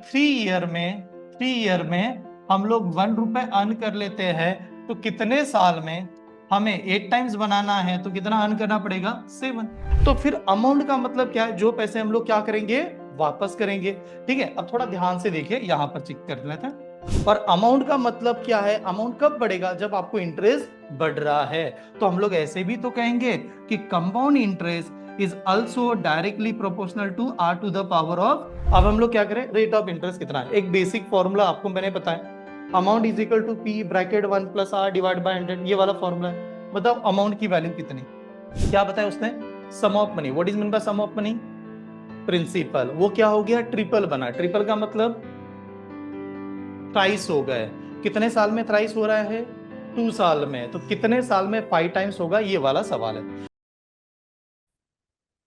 3 year में हम लोग 1 रुपए अर्न कर लेते हैं, तो कितने साल में हमें 8 टाइम्स बनाना है, तो कितना अर्न करना पड़ेगा? 7। तो फिर अमाउंट का मतलब क्या है? जो पैसे हम लोग क्या करेंगे? वापस करेंगे। ठीक है, अब थोड़ा ध्यान से देखिए, यहां पर चेक कर लेते हैं। और अमाउंट का मतलब क्या है? अमाउंट कब बढ़ेगा? जब आपको इंटरेस्ट बढ़ रहा है। तो हम लोग ऐसे भी तो कहेंगे कि compound interest is also directly proportional to r to the power of. अब हम लोग क्या करें? रेट ऑफ इंटरेस्ट कितना है? एक बेसिक फॉर्मूला आपको मैंने बताया, amount is equal to P bracket 1 + r divide by 100, ये वाला फॉर्मूला है। बताओ अमाउंट की वैल्यू कितनी? क्या बताया उसने? Sum of money. What is mean by sum of money? Principal. वो क्या हो गया? ट्रिपल बना। ट्रिपल का मतलब थ्राइस हो गए। कितने साल में थ्राइस हो रहा है? 2 साल में। तो कितने साल में 5 टाइम्स होगा? ये वाला सवाल है।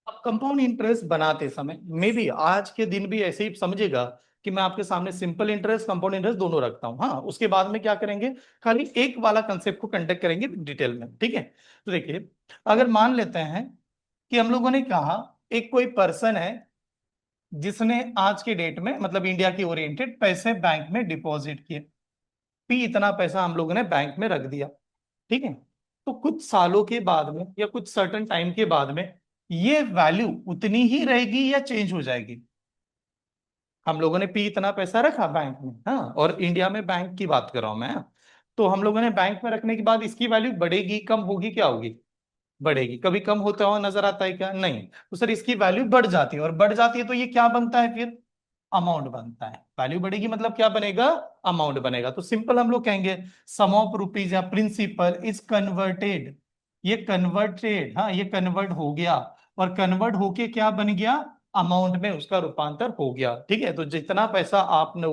अब कंपाउंड इंटरेस्ट बनाते समय मे भी आज के दिन भी ऐसे ही समझेगा कि मैं आपके सामने सिंपल इंटरेस्ट, कंपाउंड इंटरेस्ट दोनों रखता हूं। हाँ, उसके बाद में क्या करेंगे? खाली एक वाला कंसेप्ट को कंडक्ट करेंगे डिटेल में। ठीक है, तो देखिए, अगर मान लेते हैं कि हम लोगों ने कहा एक कोई पर्सन है जिसने आज के डेट में, मतलब इंडिया की ओरिएंटेड, पैसे बैंक में डिपॉजिट किए। पी इतना पैसा हम लोगों ने बैंक में रख दिया। ठीक है, तो कुछ सालों के बाद में या कुछ सर्टेन टाइम के बाद में ये वैल्यू उतनी ही रहेगी या चेंज हो जाएगी? हम लोगों ने पी इतना पैसा रखा बैंक में, हाँ, और इंडिया में बैंक की बात कर रहा हूं मैं। तो हम लोगों ने बैंक में रखने के बाद इसकी वैल्यू बढ़ेगी, कम होगी, क्या होगी? बढ़ेगी। कभी कम होता हुआ नजर आता है क्या? नहीं। तो सर इसकी वैल्यू बढ़ जाती है, और बढ़ जाती है तो ये क्या बनता है फिर? अमाउंट बनता है। वैल्यू बढ़ेगी मतलब क्या बनेगा? अमाउंट बनेगा। तो सिंपल हम लोग कहेंगे सम ऑफ रुपीज या प्रिंसिपल इज कन्वर्टेड। ये कन्वर्टेड, हाँ, ये कन्वर्ट हो गया, और कन्वर्ट होके क्या बन गया? अमाउंट में उसका रूपांतर हो गया। ठीक है, तो जितना पैसा आपने,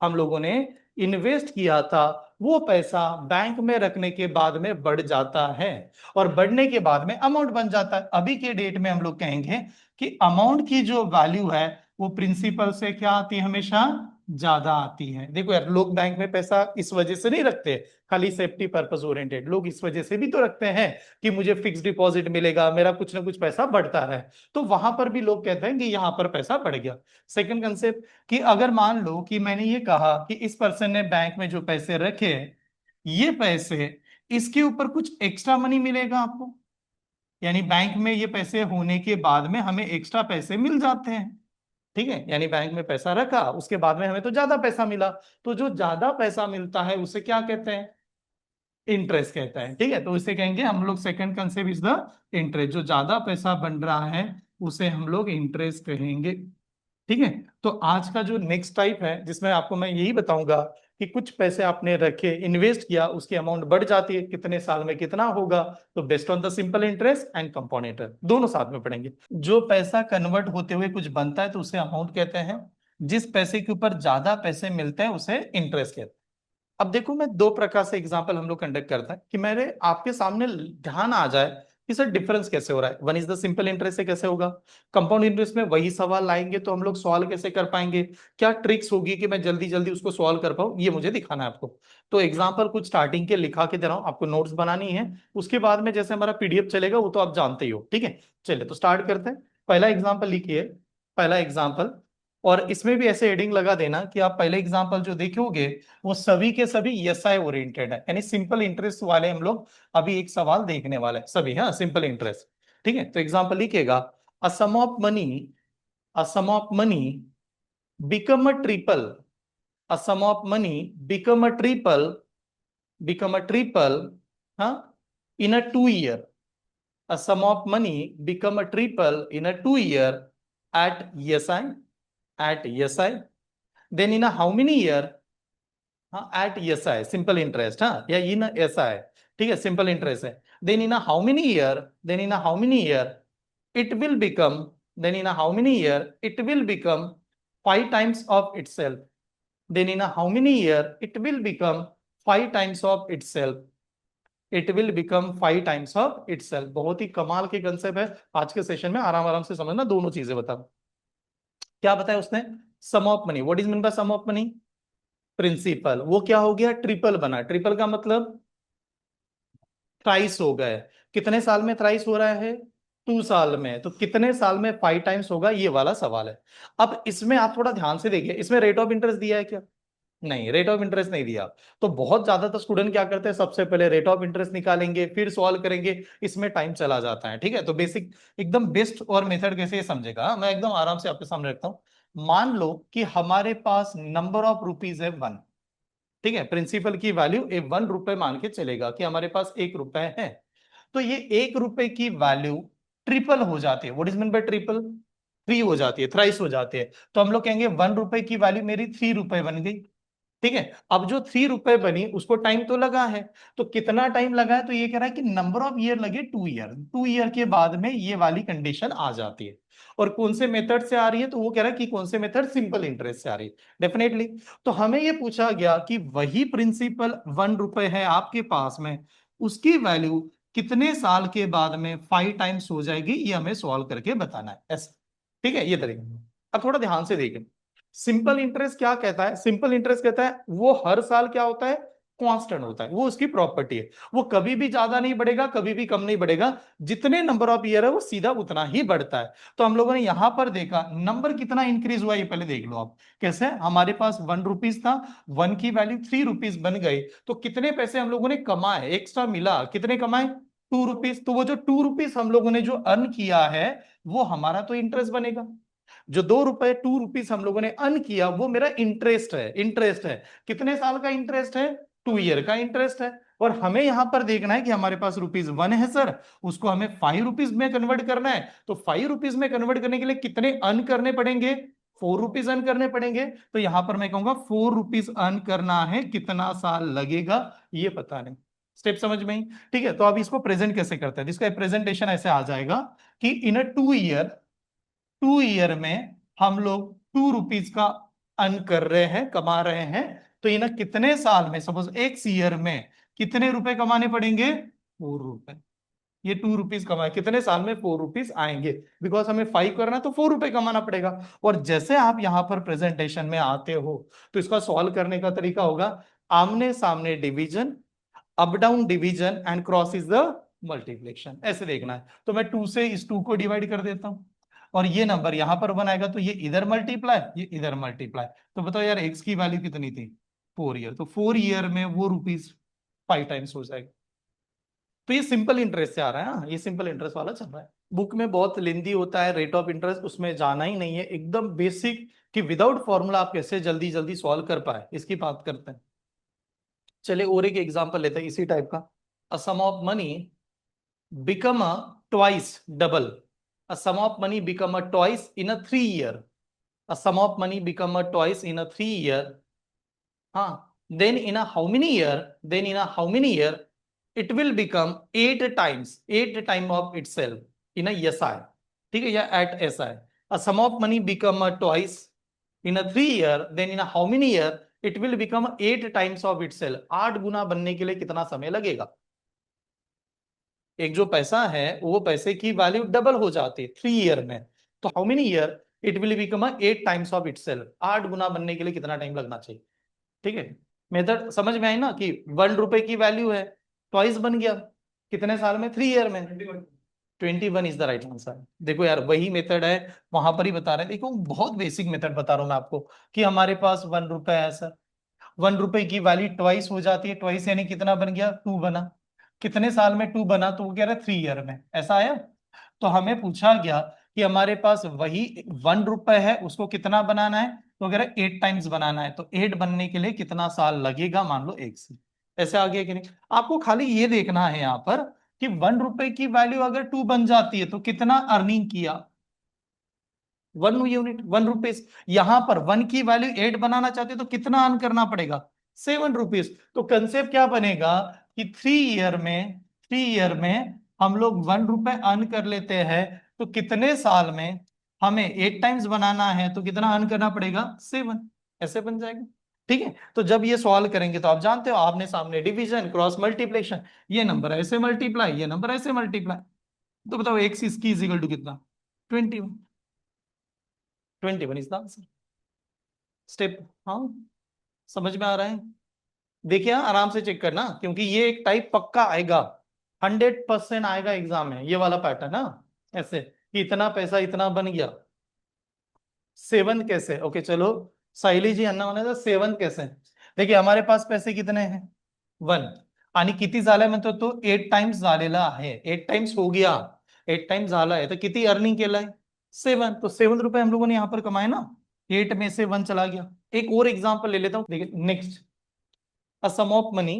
हम लोगों ने इन्वेस्ट किया था, वो पैसा बैंक में रखने के बाद में बढ़ जाता है, और बढ़ने के बाद में अमाउंट बन जाता है। अभी के डेट में हम लोग कहेंगे कि अमाउंट की जो वैल्यू है वो प्रिंसिपल से क्या आती है? हमेशा ज्यादा आती है। देखो यार, लोग बैंक में पैसा इस वजह से नहीं रखते खाली सेफ्टी पर्पस ओरिएंटेड, लोग इस वजह से भी तो रखते हैं कि मुझे फिक्स डिपॉजिट मिलेगा, मेरा कुछ ना कुछ पैसा बढ़ता है। तो वहां पर भी लोग कहते हैं कि यहाँ पर पैसा बढ़ गया। सेकंड कंसेप्ट, कि अगर मान लो कि मैंने ये कहा कि इस पर्सन ने बैंक में जो पैसे रखे, ये पैसे, इसके ऊपर कुछ एक्स्ट्रा मनी मिलेगा आपको, यानी बैंक में ये पैसे होने के बाद में हमें एक्स्ट्रा पैसे मिल जाते हैं। ठीक है, यानी बैंक में पैसा रखा, उसके बाद में हमें तो ज्यादा पैसा मिला। तो जो ज्यादा पैसा मिलता है उसे क्या कहते हैं? इंटरेस्ट कहता है। ठीक है, तो इसे कहेंगे हम लोग, second concept is the interest. जो ज्यादा पैसा बन रहा है उसे हम लोग इंटरेस्ट कहेंगे। ठीक है, तो आज का जो नेक्स्ट टाइप है जिसमें आपको मैं यही बताऊंगा कि कुछ पैसे आपने रखे, इन्वेस्ट किया, उसकी अमाउंट बढ़ जाती है, कितने साल में कितना होगा? तो based on the simple interest and compound interest, दोनों साथ में पढ़ेंगे। जो पैसा कन्वर्ट होते हुए कुछ बनता है तो उसे अमाउंट कहते हैं। जिस पैसे के ऊपर ज्यादा पैसे मिलते हैं उसे इंटरेस्ट कहते हैं। अब देखो, मैं 2 प्रकार से एग्जांपल हम लोग कंडक्ट करते हैं कि मेरे आपके सामने ध्यान आ जाए कि सर डिफरेंस कैसे हो रहा है। One is the simple interest से कैसे होगा, कंपाउंड इंटरेस्ट में वही सवाल लाएंगे तो हम लोग सॉल्व कैसे कर पाएंगे? क्या ट्रिक्स होगी कि मैं जल्दी जल्दी उसको सॉल्व कर पाऊं, ये मुझे दिखाना है आपको। तो एग्जाम्पल कुछ स्टार्टिंग के लिखा के दे रहा हूं, आपको नोट्स बनानी है। उसके बाद में जैसे हमारा पीडीएफ चलेगा वो तो आप जानते ही हो। ठीक है, चलिए तो स्टार्ट करते हैं। पहला एग्जाम्पल लिखिए, पहला एग्जाम्पल। और इसमें भी ऐसे हेडिंग लगा देना कि आप पहले एग्जाम्पल जो देखोगे वो सभी के सभी एसआई ओरिएंटेड है, यानी सिंपल इंटरेस्ट वाले हम लोग अभी एक सवाल देखने वाले हैं सभी, हाँ, सिंपल इंटरेस्ट। ठीक है, तो एग्जांपल लिखिएगा, a sum of money, a sum of money become a triple, a sum of money become a triple, become a triple, हाँ, in a 2 year. A sum of money become a triple in a 2 year at SI, at SI. Then in how many year? हाँ, at SI, simple interest, हाँ, या in SI. ठीक है, simple interest है। Then in how many year? Then in how many year it will become, then in how many year it will become 5 times of itself. Then in how many year it will become 5 times of itself, it will become 5 times of itself. बहुत ही कमाल के concept है। आज के session में आराम आराम से समझना, दोनों चीजें बता। क्या बताया उसने? Sum of money. What is mean by sum of money? Principal. वो क्या हो गया? ट्रिपल बना। ट्रिपल का मतलब थ्राइस हो गए। कितने साल में थ्राइस हो रहा है? 2 साल में, तो कितने साल में 5 टाइम्स होगा, ये वाला सवाल है। अब इसमें आप थोड़ा ध्यान से देखिए, इसमें रेट ऑफ इंटरेस्ट दिया है क्या? नहीं, रेट ऑफ इंटरेस्ट नहीं दिया। तो बहुत ज्यादातर स्टूडेंट क्या करते हैं, सबसे पहले रेट ऑफ इंटरेस्ट निकालेंगे फिर सॉल्व करेंगे, इसमें टाइम चला जाता है। ठीक है, तो बेसिक एकदम बेस्ट और मेथड कैसे ये समझेगा, मैं एकदम आराम से आपके सामने रखता हूं। मान लो कि हमारे पास नंबर ऑफ रुपीज है 1। ठीक है, प्रिंसिपल की वैल्यू 1 रुपए मान के चलेगा कि हमारे पास 1 रुपए है। तो ये 1 रुपए की वैल्यू ट्रिपल हो जाती है। What is mean bye triple? 3 हो जाती है, थ्राइस हो जाती है। तो हम लोग कहेंगे 1 रुपए की वैल्यू मेरी 3 रुपए बन गई। ठीक है, अब जो 3 रुपए बनी उसको टाइम तो लगा है। तो कितना टाइम लगा है, तो ये कह रहा है कि नंबर ऑफ ईयर लगे 2 ईयर। 2 ईयर के बाद में ये वाली कंडीशन आ जाती है। और कौन से मेथड से आ रही है, तो वो कह रहा है कि कौन से मेथड, सिंपल इंटरेस्ट से आ रही है। डेफिनेटली। तो हमें ये पूछा गया कि वही प्रिंसिपल 1 रुपए है आपके पास में, उसकी वैल्यू कितने साल के बाद में 5 टाइम्स हो जाएगी, ये हमें सॉल्व करके बताना है ऐसा। ठीक है, ये तरीका। अब थोड़ा ध्यान से देखें, सिंपल इंटरेस्ट क्या कहता है? सिंपल इंटरेस्ट कहता है वो हर साल क्या होता है, कांस्टेंट होता है, वो उसकी प्रॉपर्टी है। वो कभी भी ज्यादा नहीं बढ़ेगा, कभी भी कम नहीं बढ़ेगा। जितने नंबर ऑफ ईयर है वो सीधा उतना ही बढ़ता है। तो हम लोगों ने यहां पर देखा नंबर कितना इंक्रीज हुआ, ये पहले देख लो आप। कैसे? हमारे पास 1 रुपीज था, 1 की वैल्यू 3 रुपीज बन गई, तो कितने पैसे हम लोगों ने कमाए, एक्स्ट्रा मिला, कितने कमाए? 2 रुपीज। तो वो जो 2 रुपीज हम लोगों ने जो अर्न किया है, वो हमारा तो इंटरेस्ट बनेगा। जो 2 रुपए 2 रुपीज हम लोगों ने अर्न किया, वो मेरा इंटरेस्ट है। इंटरेस्ट है, कितने साल का इंटरेस्ट है? 2 ईयर का इंटरेस्ट है। और हमें यहां पर देखना है कि हमारे पास ₹1 है सर, उसको हमें 5 रुपीज में कन्वर्ट करना है। तो 5 रुपीज में कन्वर्ट करने के लिए कितने अर्न करने पड़ेंगे? 4 रुपीज अर्न करने पड़ेंगे। तो यहां पर मैं कहूंगा 4 रुपीज अर्न करना है, कितना साल लगेगा ये पता नहीं। स्टेप समझ में ही? ठीक है, तो अब इसको प्रेजेंट कैसे करते हैं, इसका प्रेजेंटेशन ऐसे आ जाएगा कि इन अ 2 ईयर, 2 ईयर में हम लोग 2 रुपीज का अर्न कर रहे हैं, कमा रहे हैं। तो इन कितने साल में, सपोज 1 ईयर में कितने रुपए कमाने पड़ेंगे? 4 रुपए। ये 2 रुपीज कमाए, कितने साल में 4 रुपीज आएंगे। बिकॉज हमें 5 करना है तो 4 रुपए कमाना पड़ेगा। और जैसे आप यहां पर प्रेजेंटेशन में आते हो, तो इसका सॉल्व करने का तरीका होगा आमने सामने division, up down division and cross is the multiplication. ऐसे देखना है। तो मैं 2 से इस 2 को डिवाइड कर देता हूं, और ये नंबर यहां पर 1 आएगा, तो ये इधर मल्टीप्लाई, ये इधर मल्टीप्लाई। तो बताओ यार, एक्स की वैल्यू कितनी थी? 4 ईयर। तो 4 ईयर में वो रुपीज 5 टाइम्स हो जाएगा। तो ये सिंपल इंटरेस्ट से आ रहा है। हाँ, ये सिंपल इंटरेस्ट वाला चल रहा है। बुक में बहुत लेंदी होता है रेट ऑफ इंटरेस्ट, उसमें जाना ही नहीं है, एकदम बेसिक कि विदाउट फॉर्मूला आप कैसे जल्दी जल्दी सॉल्व कर पाए, इसकी बात करते हैं। चले और एक एग्जांपल लेते हैं इसी टाइप का। A sum of money become a twice double. A sum of money become a twice in a 3 year. A sum of money become a twice in a 3 year. हाँ, then in a how many year? Then in a how many year? It will become 8 times, 8 time of itself in a SI. ठीक है, या at SI. A sum of money become a twice in a 3 year. Then in a how many year? It will become 8 times of itself. 8 गुना बनने के लिए कितना समय लगेगा? एक जो पैसा है वो पैसे की वैल्यू डबल हो जाती है 3 ईयर में। तो how many year it will become 8 times of itself. 8 गुना बनने के लिए कितना टाइम लगना चाहिए? ठीक है, मेथड समझ में आई ना कि 1 रुपए की वैल्यू है, ट्वाइस बन गया, कितने साल में? 3 ईयर में। 21 इज द राइट आंसर। देखो यार, वही मेथड है, वहां पर ही बता रहे हैं। देखो बहुत बेसिक मेथड बता रहा हूं मैं आपको कि हमारे पास 1 रुपए है सर, 1 रुपए की वैल्यू ट्वाइस हो जाती है। ट्वाइस यानी कितना बन गया? 2 बना। कितने साल में 2 बना? तो वो कह रहा है 3 ईयर में। ऐसा आया। तो हमें पूछा गया कि हमारे पास वही 1 रुपए है, उसको कितना बनाना है? तो कह रहा है 8 टाइम्स बनाना है। तो 8 बनने के लिए कितना साल लगेगा, मान लो 1 से। ऐसे आ गया कि नहीं? आपको खाली ये देखना है यहाँ पर कि 1 रुपए की वैल्यू अगर 2 बन जाती है तो कितना अर्निंग किया? 1 यूनिट, 1 रुपीज। यहां पर 1 की वैल्यू 8 बनाना चाहते हो तो कितना अर्न करना पड़ेगा? 7 रुपीज। तो कंसेप्ट क्या बनेगा कि 3 ईयर में हम लोग 1 रुपए अर्न कर लेते हैं, तो कितने साल में हमें 8 टाइम्स बनाना है, तो कितना अर्न करना पड़ेगा? 7। ऐसे बन जाएगा। ठीक है, तो जब ये सॉल्व करेंगे तो आप जानते हो आपने सामने डिवीजन क्रॉस मल्टीप्लिकेशन, ये नंबर ऐसे मल्टीप्लाई, ये नंबर ऐसे मल्टीप्लाई। तो बताओ एक्स इसकी इज इक्वल टू कितना? 21। 21 इज द आंसर। स्टेप, हाँ, समझ में आ रहा है? देखिए, हाँ, आराम से चेक करना, क्योंकि ये एक टाइप पक्का आएगा, 100% आएगा एग्जाम में, ये वाला पैटर्न ना। ऐसे कि इतना पैसा इतना बन गया। सेवन कैसे? ओके चलो, सायली जी अन्ना होने सेवन कैसे? देखिए हमारे पास पैसे कितने हैं? वन। आणि किती झालंय म्हणतो तो 8 टाइम्स झालेला आहे, 8 टाइम्स हो गया, 8 टाइम्स झाला है तो किती अर्निंग केलाय? 7। तो 7 रुपए हम लोगों ने यहां पर कमाए ना, 8 में से 1 चला गया। एक और एग्जांपल ले लेता हूं, देखिए next, a sum of money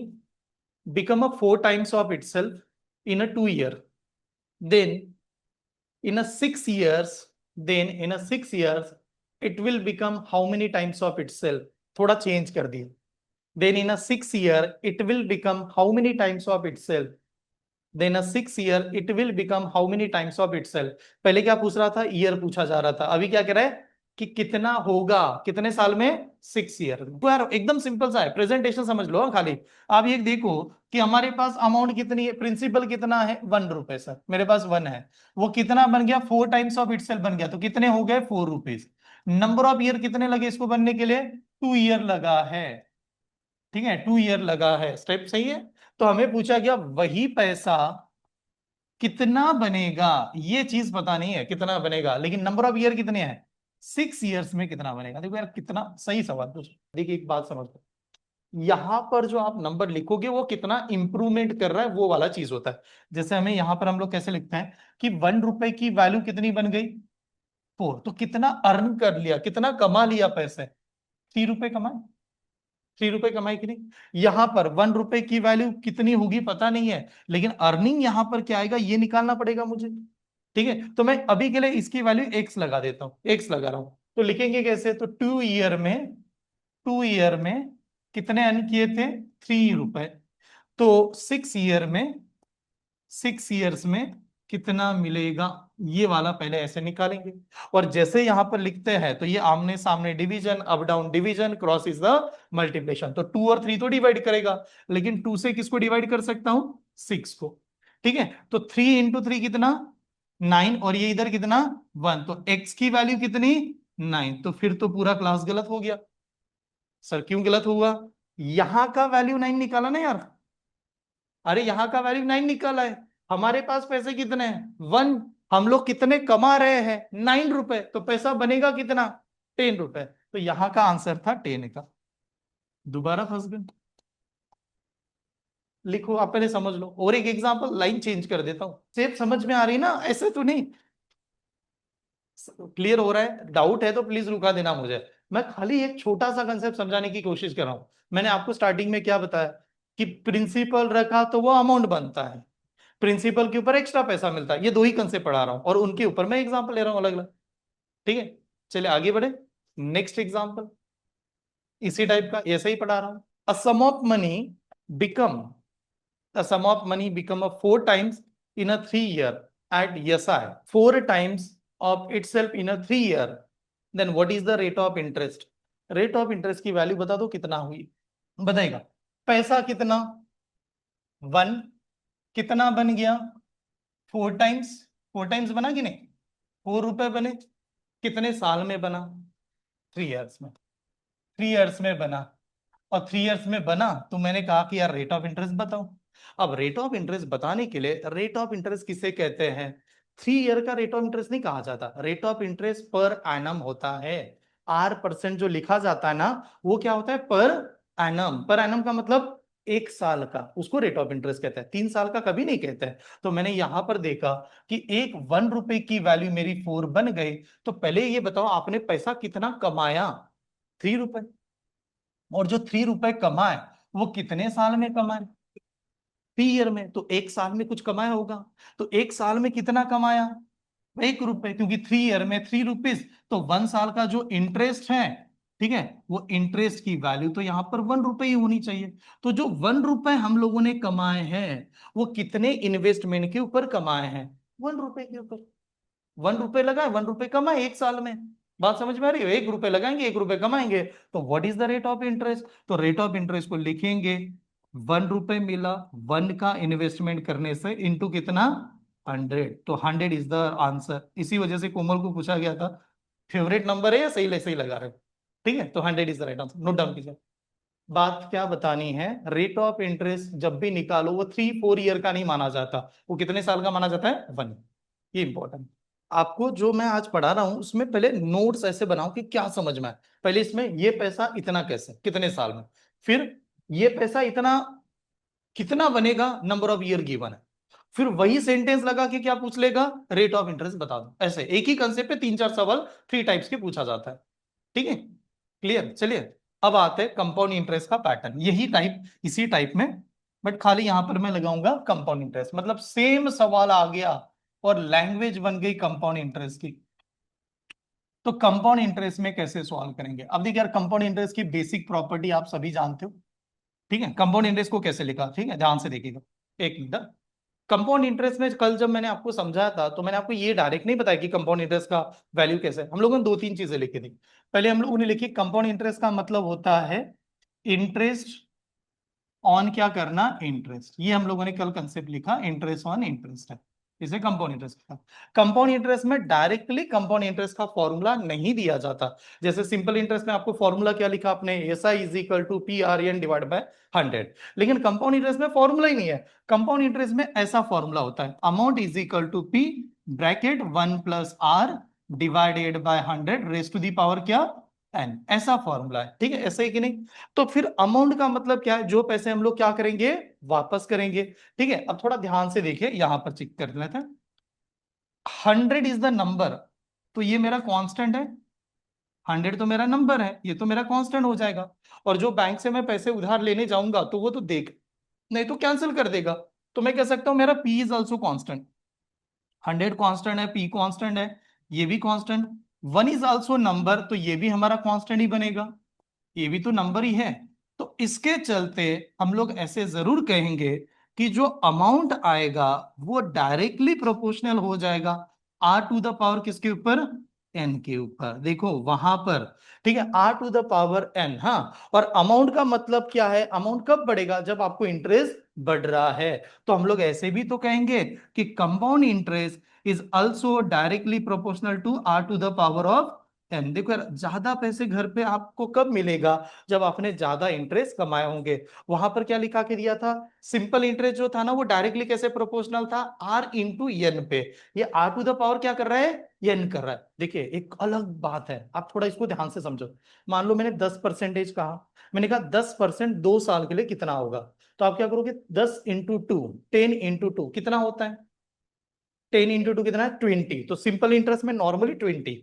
become a 4 times of itself in a 2 year, then in a 6 years, then in a 6 years it will become how many times of itself? थोड़ा चेंज कर दिया। then in a 6 year it will become how many times of itself? then a 6 year it will become how many times of itself? पहले क्या पूछ रहा था? Year पूछा जा रहा था, अभी क्या कह रहा है कि कितना होगा कितने साल में? 6 ईयर में। तो यार एकदम सिंपल सा है, प्रेजेंटेशन समझ लो खाली। आप ये देखो कि हमारे पास अमाउंट कितनी है, प्रिंसिपल कितना है? 1 रुपए सर, मेरे पास 1 है। वो कितना बन गया? 4 टाइम्स ऑफ इटसेल्फ बन गया, तो कितने हो गए? 4 रुपीज। नंबर ऑफ ईयर कितने लगे इसको बनने के लिए? 2 ईयर लगा है। ठीक है, 2 ईयर लगा है, स्टेप सही है। तो हमें पूछा गया वही पैसा कितना बनेगा, ये चीज पता नहीं है कितना बनेगा, लेकिन नंबर ऑफ ईयर कितने हैं? 6 ईयर्स में कितना बनेगा। देखो यार कितना सही सवाल पूछा। देखिए एक बात समझ लो, यहां पर जो आप नंबर लिखोगे वो कितना इंप्रूवमेंट कर रहा है वो वाला चीज होता है। जैसे हमें यहां पर हम लोग कैसे लिखते हैं कि 1 रुपए की वैल्यू कितनी बन गई? 4। तो कितना अर्न कर लिया, कितना कमा लिया पैसे? 3 रुपए कमाए। 3 रुपए कमाई कि नहीं? यहां पर 1 रुपए की वैल्यू कितनी होगी पता नहीं है, लेकिन अर्निंग यहां पर क्या आएगा ये निकालना पड़ेगा मुझे। ठीक है, तो मैं अभी के लिए इसकी वैल्यू एक्स लगा देता हूं, एक्स लगा रहा हूं। तो लिखेंगे कैसे? तो 2 ईयर में, 2 ईयर में कितने अर्न किए थे? 3 रुपए। तो 6 ईयर में, 6 ईयर्स में कितना मिलेगा, ये वाला पहले ऐसे निकालेंगे। और जैसे यहां पर लिखते हैं तो ये आमने सामने division, up down division, cross is the multiplication. तो 2 और 3 तो डिवाइड करेगा, लेकिन 2 से किसको डिवाइड कर सकता हूं? 6 को। ठीक है, तो 3 इंटू 3 कितना? 9, और ये इधर कितना? 1। तो x की वैल्यू कितनी? 9। तो फिर तो पूरा क्लास गलत हो गया। सर क्यों गलत हुआ? यहां का वैल्यू 9 निकाला ना यार। अरे यहां का वैल्यू 9 निकाला है, हमारे पास पैसे कितने हैं? 1। हम लोग कितने कमा रहे हैं? 9 रुपए। तो पैसा बनेगा कितना? 10 रुपए। तो यहां का आंसर था 10 का। दोबारा फंस गए। लिखो, आप पहले समझ लो, और एक एग्जांपल लाइन चेंज कर देता हूं, सेफ समझ में आ रही ना? ऐसे तो नहीं, क्लियर हो रहा है? डाउट है तो प्लीज रुका देना मुझे। मैं खाली एक छोटा सा कंसेप्ट समझाने की कोशिश कर रहा हूं। मैंने आपको स्टार्टिंग में क्या बताया कि प्रिंसिपल रखा तो वो अमाउंट बनता है, प्रिंसिपल के ऊपर एक्स्ट्रा पैसा मिलता है। ये दो ही कंसेप्ट पढ़ा रहा हूं और उनके ऊपर मैं एग्जांपल ले रहा हूं अलग अलग। ठीक है, चलिए आगे बढ़े। नेक्स्ट एग्जांपल इसी टाइप का ऐसे ही पढ़ा रहा हूं। A sum of money become, the sum of money become a 4 times in a 3 year at SI, 4 times of itself in a 3 year, then what is the rate of interest? Rate of interest की value बता दो कितना हुई, बताएगा। पैसा कितना? 1। कितना बन गया? 4 टाइम्स। 4 टाइम्स बना कि नहीं? 4 रुपए बने। कितने साल में बना? 3 ईयर्स में। 3 ईयर्स में बना, और 3 ईयर्स में बना तो मैंने कहा कि यार रेट ऑफ इंटरेस्ट बताओ। अब रेट ऑफ इंटरेस्ट बताने के लिए, रेट ऑफ इंटरेस्ट किसे कहते हैं? 3 ईयर का रेट ऑफ इंटरेस्ट नहीं कहा जाता, rate of interest per annum होता है। R% जो लिखा जाता है ना, वो क्या होता है? Per annum. पर एनम का मतलब 1 साल का, उसको रेट ऑफ इंटरेस्ट कहते हैं, 3 साल का कभी नहीं कहते हैं। तो मैंने यहां पर देखा कि एक 1 रुपए की वैल्यू मेरी 4 बन गई। तो पहले ये बताओ आपने पैसा कितना कमाया? 3 रुपए। और जो 3 रुपए कमाए वो कितने साल में कमाए? 3 ईयर में। तो 1 साल में कुछ कमाया होगा, तो 1 साल में कितना कमाया? 1 रुपए, क्योंकि 3 ईयर में 3 रुपीज। तो 1 साल का जो इंटरेस्ट है, ठीक है, वो इंटरेस्ट की वैल्यू तो यहां पर 1 रुपए ही होनी चाहिए। तो जो 1 रुपए हम लोगों ने कमाए हैं वो कितने इन्वेस्टमेंट के ऊपर कमाए हैं? 1 रुपए के ऊपर। 1 रुपए लगाए, 1 रुपए कमाए 1 साल में। बात समझ में आ रही है? 1 रुपए लगाएंगे, 1 रुपए कमाएंगे। तो what is the rate of interest? तो रेट ऑफ इंटरेस्ट को लिखेंगे, 1 रुपए मिला, 1 का इन्वेस्टमेंट करने से इंटू कितना? 100। तो 100 इज द आंसर। इसी वजह से कोमल को पूछा गया था फेवरेट नंबर है या सही सही लगा रहे हो? ठीक है, तो 100 is the right answer, note down कीजिए। बात क्या बतानी है, रेट ऑफ इंटरेस्ट जब भी निकालो वो 3-4 ईयर का नहीं माना जाता, वो कितने साल का माना जाता है? 1। ये इंपॉर्टेंट। आपको जो मैं आज पढ़ा रहा हूं उसमें पहले नोट्स ऐसे बनाओ कि क्या समझ में आए। पहले इसमें ये पैसा इतना कैसे, कितने साल में, फिर ये पैसा इतना कितना बनेगा, नंबर ऑफ ईयर गिवन है, फिर वही सेंटेंस लगा के क्या पूछ लेगा, रेट ऑफ इंटरेस्ट बता दो। ऐसे एक ही कंसेप्ट पे तीन चार सवाल थ्री टाइप्स के पूछा जाता है। ठीक है, क्लियर। चलिए अब आते हैं कंपाउंड इंटरेस्ट का पैटर्न, यही टाइप इसी टाइप में, बट खाली यहां पर मैं लगाऊंगा कंपाउंड इंटरेस्ट, मतलब सेम सवाल आ गया और लैंग्वेज बन गई कंपाउंड इंटरेस्ट की। तो कंपाउंड इंटरेस्ट में कैसे सॉल्व करेंगे, अब देखिए यार, कंपाउंड इंटरेस्ट की बेसिक प्रॉपर्टी आप सभी जानते हो। ठीक है, कंपाउंड इंटरेस्ट को कैसे लिखा, ठीक है ध्यान से देखिएगा। एक मिनट, कंपाउंड इंटरेस्ट में कल जब मैंने आपको समझाया था तो मैंने आपको ये डायरेक्ट नहीं बताया कि कंपाउंड इंटरेस्ट का वैल्यू कैसे है। हम लोगों ने दो तीन चीजें लिखी थी। पहले हम लोगों ने लिखी कंपाउंड इंटरेस्ट का मतलब होता है इंटरेस्ट ऑन क्या करना, इंटरेस्ट। ये हम लोगों ने कल कंसेप्ट लिखा, इंटरेस्ट ऑन इंटरेस्ट है, इसे कंपाउंड इंटरेस्ट का। कंपाउंड इंटरेस्ट में डायरेक्टली कंपाउंड इंटरेस्ट का फॉर्मूला नहीं दिया जाता। जैसे सिंपल इंटरेस्ट में आपको फॉर्मूला क्या लिखा आपने, S I is equal to P R N divide by 100। लेकिन कंपाउंड इंटरेस्ट में फॉर्मूला ही नहीं है। कंपाउंड इंटरेस्ट में ऐसा फॉर्मूला होता है, amount is equal to P bracket 1 + r divided by 100 raise to the power क्या, एन। ऐसा फॉर्मूला है, ठीक है, ऐसे ही कि नहीं। तो फिर अमाउंट का मतलब क्या है, जो पैसे हम लोग क्या करेंगे, वापस करेंगे। ठीक है, अब थोड़ा ध्यान से देखिए, यहां पर चेक कर लेते हैं। 100 इज द नंबर, तो ये मेरा कांस्टेंट है। 100 तो मेरा नंबर है, ये तो मेरा कांस्टेंट हो जाएगा। और जो बैंक से मैं पैसे उधार लेने जाऊंगा तो वो तो देख नहीं तो कैंसिल कर देगा। तो मैं कह सकता हूं मेरा P is also constant. 100 constant है, पी कांस्टेंट है, ये भी कांस्टेंट। 1 इज ऑल्सो नंबर, तो ये भी हमारा कांस्टेंट ही बनेगा, ये भी तो नंबर ही है। तो इसके चलते हम लोग ऐसे जरूर कहेंगे कि जो अमाउंट आएगा वो डायरेक्टली प्रोपोर्शनल हो जाएगा आर टू द पावर किसके ऊपर, एन के ऊपर। देखो वहां पर, ठीक है, r to the power n. हाँ, और अमाउंट का मतलब क्या है, अमाउंट कब बढ़ेगा, जब आपको इंटरेस्ट बढ़ रहा है। तो हम लोग ऐसे भी तो कहेंगे कि compound interest is also directly proportional to r to the power of n. देखो यार, ज्यादा पैसे घर पे आपको कब मिलेगा, जब आपने ज्यादा इंटरेस्ट कमाए होंगे। वहां पर क्या लिखा के दिया था, सिंपल इंटरेस्ट जो था ना वो डायरेक्टली कैसे प्रोपोर्शनल था, आर इंटू एन पे। ये आर टू द पावर क्या कर रहा है, एन कर रहा है। देखिए एक अलग बात है, आप थोड़ा इसको ध्यान से समझो। मान लो मैंने 10% कहा, मैंने कहा 10% 2 साल के लिए कितना होगा। तो आप क्या करोगे, 10 × 2, 10 × 2 कितना होता है, 10 × 2 कितना है, 20। तो सिंपल इंटरेस्ट में नॉर्मली 20,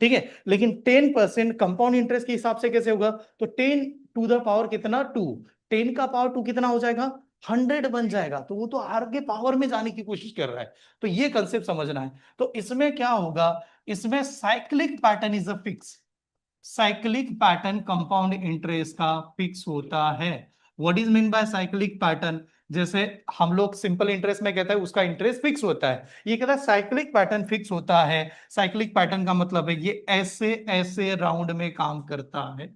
ठीक है। लेकिन 10% कंपाउंड इंटरेस्ट के हिसाब से कैसे होगा, तो 10 टू द पावर कितना, 2। 10 का पावर 2 कितना हो जाएगा, 100 बन जाएगा। तो वो तो आर के पावर में जाने की कोशिश कर रहा है। तो ये कंसेप्ट समझना है। तो इसमें क्या होगा, इसमें cyclic pattern is a fix, cyclic pattern compound interest का फिक्स होता है। What is mean by cyclic pattern, जैसे हम लोग सिंपल इंटरेस्ट में कहता है उसका इंटरेस्ट फिक्स होता है, ये कहता है साइक्लिक पैटर्न फिक्स होता है। साइक्लिक पैटर्न का मतलब है ये ऐसे ऐसे राउंड में काम करता है,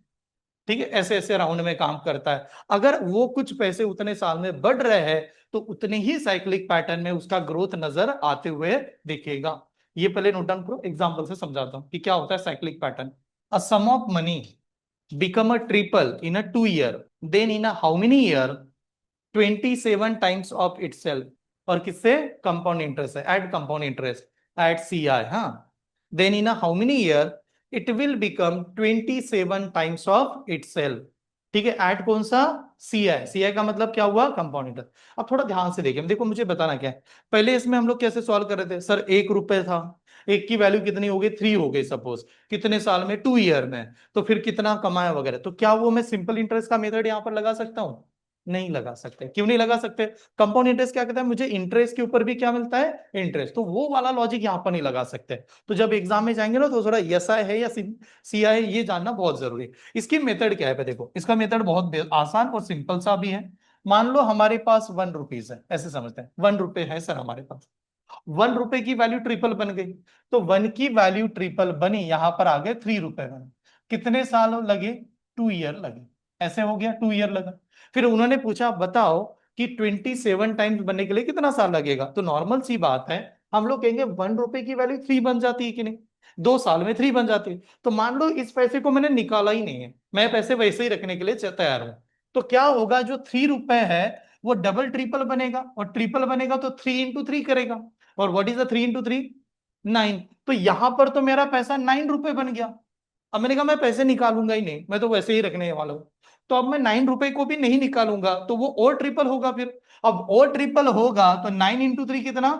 ठीक है, ऐसे ऐसे राउंड में काम करता है। अगर वो कुछ पैसे उतने साल में बढ़ रहे हैं तो उतने ही साइक्लिक पैटर्न में उसका ग्रोथ नजर आते हुए दिखेगा। ये पहले नोट डाउन करो, एग्जांपल से समझाता हूं कि क्या होता है cyclic pattern. A sum of money become a triple in a 2 year, then in a how many year, 27 times of itself। और किससे, कंपाउंड इंटरेस्ट है, at compound interest at C I. हाँ, then in how many year it will become 27 times of itself. ठीक है, eight कौन सा, सी आई। सी आई का मतलब क्या हुआ, कंपाउंड इंटरेस्ट। अब थोड़ा ध्यान से देखिए, देखो मुझे बताना क्या है। पहले इसमें हम लोग कैसे सॉल्व कर रहे थे, सर 1 रुपए था, एक की वैल्यू कितनी हो गई, 3 हो गई सपोज, कितने साल में, 2 ईयर में। तो फिर कितना कमाया वगैरह, तो क्या वो मैं सिंपल इंटरेस्ट का मेथड यहां पर लगा सकता हूं, नहीं लगा सकते। क्यों नहीं लगा सकते, कंपाउंड इंटरेस्ट क्या कहता है, मुझे इंटरेस्ट के ऊपर भी क्या मिलता है, इंटरेस्ट। तो वो वाला लॉजिक यहाँ पर नहीं लगा सकते। तो जब एग्जाम में जाएंगे ना तो थोड़ा एस आई है या सी आई है ये जानना बहुत जरूरी है। इसकी मेथड क्या है, देखो इसका मेथड बहुत आसान और सिंपल सा भी है। मान लो हमारे पास 1 रुपीज है, ऐसे समझते हैं 1 रुपए है सर हमारे पास, 1 रुपए की वैल्यू ट्रिपल बन गई। तो 1 की वैल्यू ट्रिपल बनी, यहां पर आ गए 3 रुपए बने। कितने साल लगे, 2 ईयर लगे। ऐसे हो गया, 2 ईयर लगा। फिर उन्होंने पूछा बताओ कि 27 टाइम्स बनने के लिए कितना साल लगेगा। तो नॉर्मल सी बात है, हम लोग कहेंगे 1 रुपए की वैल्यू 3 बन जाती है कि नहीं, 2 साल में 3 बन जाती है। तो मान लो इस पैसे को मैंने निकाला ही नहीं है, मैं पैसे वैसे ही रखने के लिए तैयार हूं। तो क्या होगा, जो 3 रुपए है वो डबल ट्रिपल बनेगा, और ट्रिपल बनेगा तो 3 × 3 करेगा। और व्हाट इज द 3 × 3? 9। तो यहां पर तो मेरा पैसा 9 रुपए बन गया। अब मैंने कहा मैं पैसे निकालूंगा ही नहीं, मैं तो वैसे ही रखने वाला हूं। तो अब मैं 9 रुपए को भी नहीं निकालूंगा, तो वो और ट्रिपल होगा फिर। अब और ट्रिपल होगा तो 9 × 3 कितना?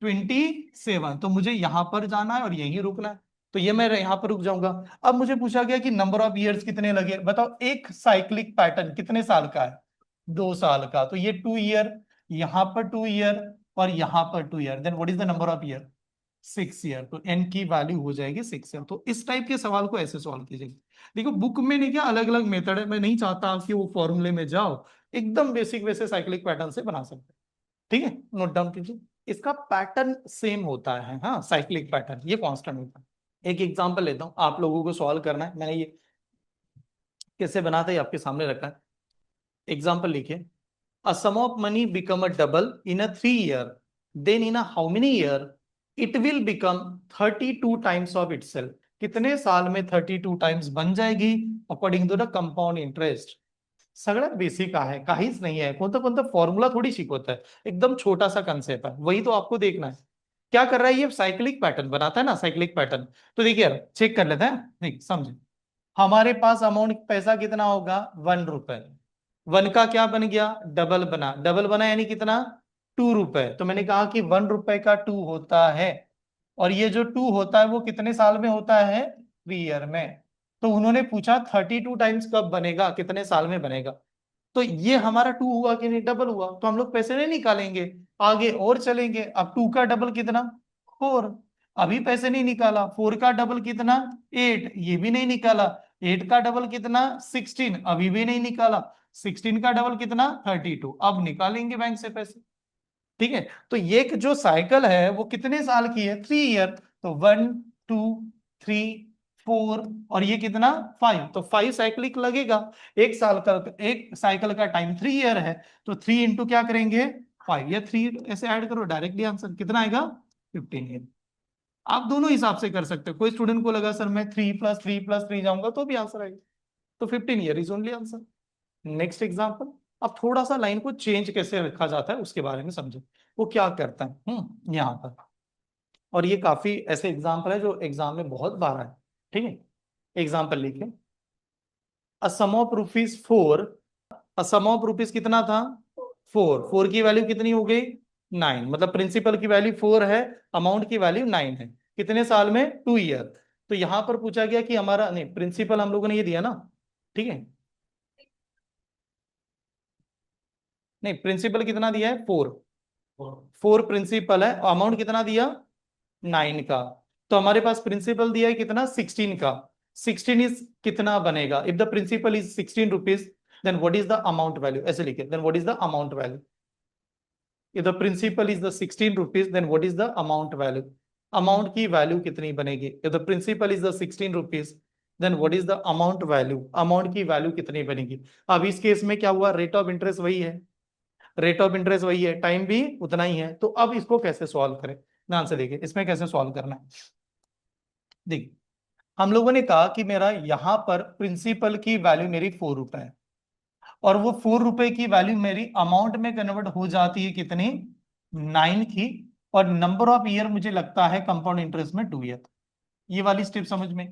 27। तो मुझे यहां पर जाना है और यहीं रुकना है, तो ये मैं यहाँ पर रुक जाऊंगा। अब मुझे पूछा गया कि नंबर ऑफ ईयर्स कितने लगे, बताओ। एक साइक्लिक पैटर्न कितने साल का है? 2 साल का। तो ये 2 ईयर, यहाँ पर 2 ईयर, और यहाँ पर 2 year. Then what is the number of year? 6 year. तो एन की वैल्यू हो जाएगी 6 ईयर। तो इस टाइप के सवाल को ऐसे सॉल्व कीजिएगा। देखो बुक में नहीं, क्या अलग अलग मेथड है, मैं नहीं चाहता कि वो फॉर्मूले में जाओ, एकदम बेसिक वैसे साइक्लिक पैटर्न से बना सकते हैं। ठीक है, नोट डाउन कीजिए। इसका पैटर्न सेम होता है, हाँ, साइक्लिक पैटर्न, ये कांस्टेंट होता है। एक एग्जांपल लेता हूं, आप लोगों को सॉल्व करना है। मैंने ये कैसे बनाता है आपके सामने रखा है। एग्जांपल लिखिए। A sum of money become a double in a 3 year. Then in a how many year it will become 32 times of itself. कितने साल में 32 टाइम्स बन जाएगी according to the compound interest? सगळ्यात बेसिक आहे, काहीच नाही आहे, कोणता कोणता फॉर्मूला थोड़ी शिकवता है, एकदम छोटा सा कंसेप्ट है, वही तो आपको देखना है। क्या कर रहा है ये? साइक्लिक पैटर्न बनाता है ना, साइक्लिक पैटर्न। तो देखिए यार, चेक कर लेते हैं, देख समझे। हमारे पास अमाउंट पैसा कितना होगा? 1 रुपए। 1 का क्या बन गया? डबल बना। डबल बना यानी कितना? 2 रुपए। तो मैंने कहा कि 1 रुपए का 2 होता है, और ये जो 2 होता है वो कितने साल में होता है? 3 ईयर में। तो उन्होंने पूछा 32 टाइम्स कब बनेगा, कितने साल में बनेगा। तो ये हमारा 2 हुआ कि नहीं? डबल हुआ। तो हम लोग पैसे नहीं निकालेंगे, आगे और चलेंगे। अब 2 का डबल कितना? 4। अभी पैसे नहीं निकाला। 4 का डबल कितना? 8। ये भी नहीं निकाला। 8 का डबल कितना? 16। अभी भी नहीं निकाला। 16 का डबल कितना? 32। अब निकालेंगे बैंक से पैसे। ठीक है, तो ये जो साइकिल है वो कितने साल की है? 3 ईयर। तो 1, 2, 3, 4, और ये कितना? 5। तो 5 साइकिल लगेगा। एक साल का, एक साइकिल का टाइम 3 ईयर है। तो 3 इंटू क्या करेंगे? 5 या 3 ऐसे ऐड करो, डायरेक्टली आंसर कितना आएगा? 15 ईयर। आप दोनों हिसाब से कर सकते हो। कोई स्टूडेंट को लगा सर मैं 3+3+3 जाऊंगा तो भी आंसर आएगा। तो 15 year is only answer. Next example. अब थोड़ा सा लाइन को चेंज कैसे रखा जाता है उसके बारे में समझो। वो क्या करता है यहाँ पर। और ये काफी ऐसे एग्जाम्पल है जो एग्जाम में बहुत बार है। ठीक है, एग्जाम्पल लिखे। A sum of rupees 4। A sum of rupees कितना था? 4। 4 की वैल्यू कितनी हो गई? 9। मतलब प्रिंसिपल की वैल्यू 4 है, अमाउंट की वैल्यू 9 है। कितने साल में? 2 ईयर। तो यहां पर पूछा गया कि हमारा, नहीं, प्रिंसिपल हम लोगों ने ये दिया ना। ठीक है, नहीं, प्रिंसिपल कितना दिया है? 4। 4 प्रिंसिपल है, और अमाउंट कितना दिया? 9 का। तो हमारे पास प्रिंसिपल दिया है कितना? 16 का। 16 इज कितना बनेगा? If the principal is 16 rupees, then what is the amount value? ऐसे लिखे, देन व्हाट इज द अमाउंट वैल्यू? If the principal is the 16 rupees, then what is the amount value? Amount की वैल्यू कितनी बनेगी? If the principal is the 16 rupees, then what is the amount value? Amount की value कितनी बनेगी? अब इस case में क्या हुआ? रेट ऑफ इंटरेस्ट वही है, रेट ऑफ इंटरेस्ट वही है, टाइम भी उतना ही है। तो अब इसको कैसे सॉल्व करें? ध्यान से देखिए, इसमें कैसे सॉल्व करना है। देखिए, हम लोगों ने कहा कि मेरा यहां पर प्रिंसिपल की वैल्यू मेरी 4 रुपए है, और वो 4 रुपए की वैल्यू मेरी अमाउंट में कन्वर्ट हो जाती है कितनी? 9 की। और नंबर ऑफ ईयर मुझे लगता है कंपाउंड इंटरेस्ट में 2 ईयर। ये वाली स्टेप समझ में?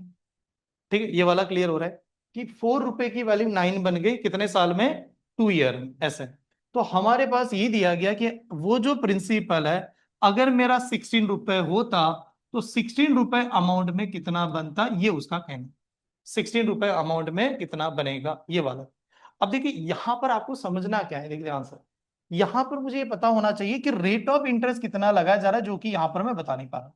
ठीक है, ये वाला क्लियर हो रहा है कि 4 रुपए की वैल्यू 9 बन गई कितने साल में? 2 ईयर में, ऐसे। तो हमारे पास ये दिया गया कि वो जो प्रिंसिपल है, अगर मेरा 16 रुपए होता तो 16 रुपए अमाउंट में कितना बनता, ये उसका कहना। 16 रुपए अमाउंट में कितना बनेगा, ये वाला। अब देखिए यहां पर आपको समझना क्या है, देखिए आंसर। यहां पर मुझे ये पता होना चाहिए कि रेट ऑफ इंटरेस्ट कितना लगाया जा रहा है, जो कि यहां पर मैं बता नहीं पा रहा।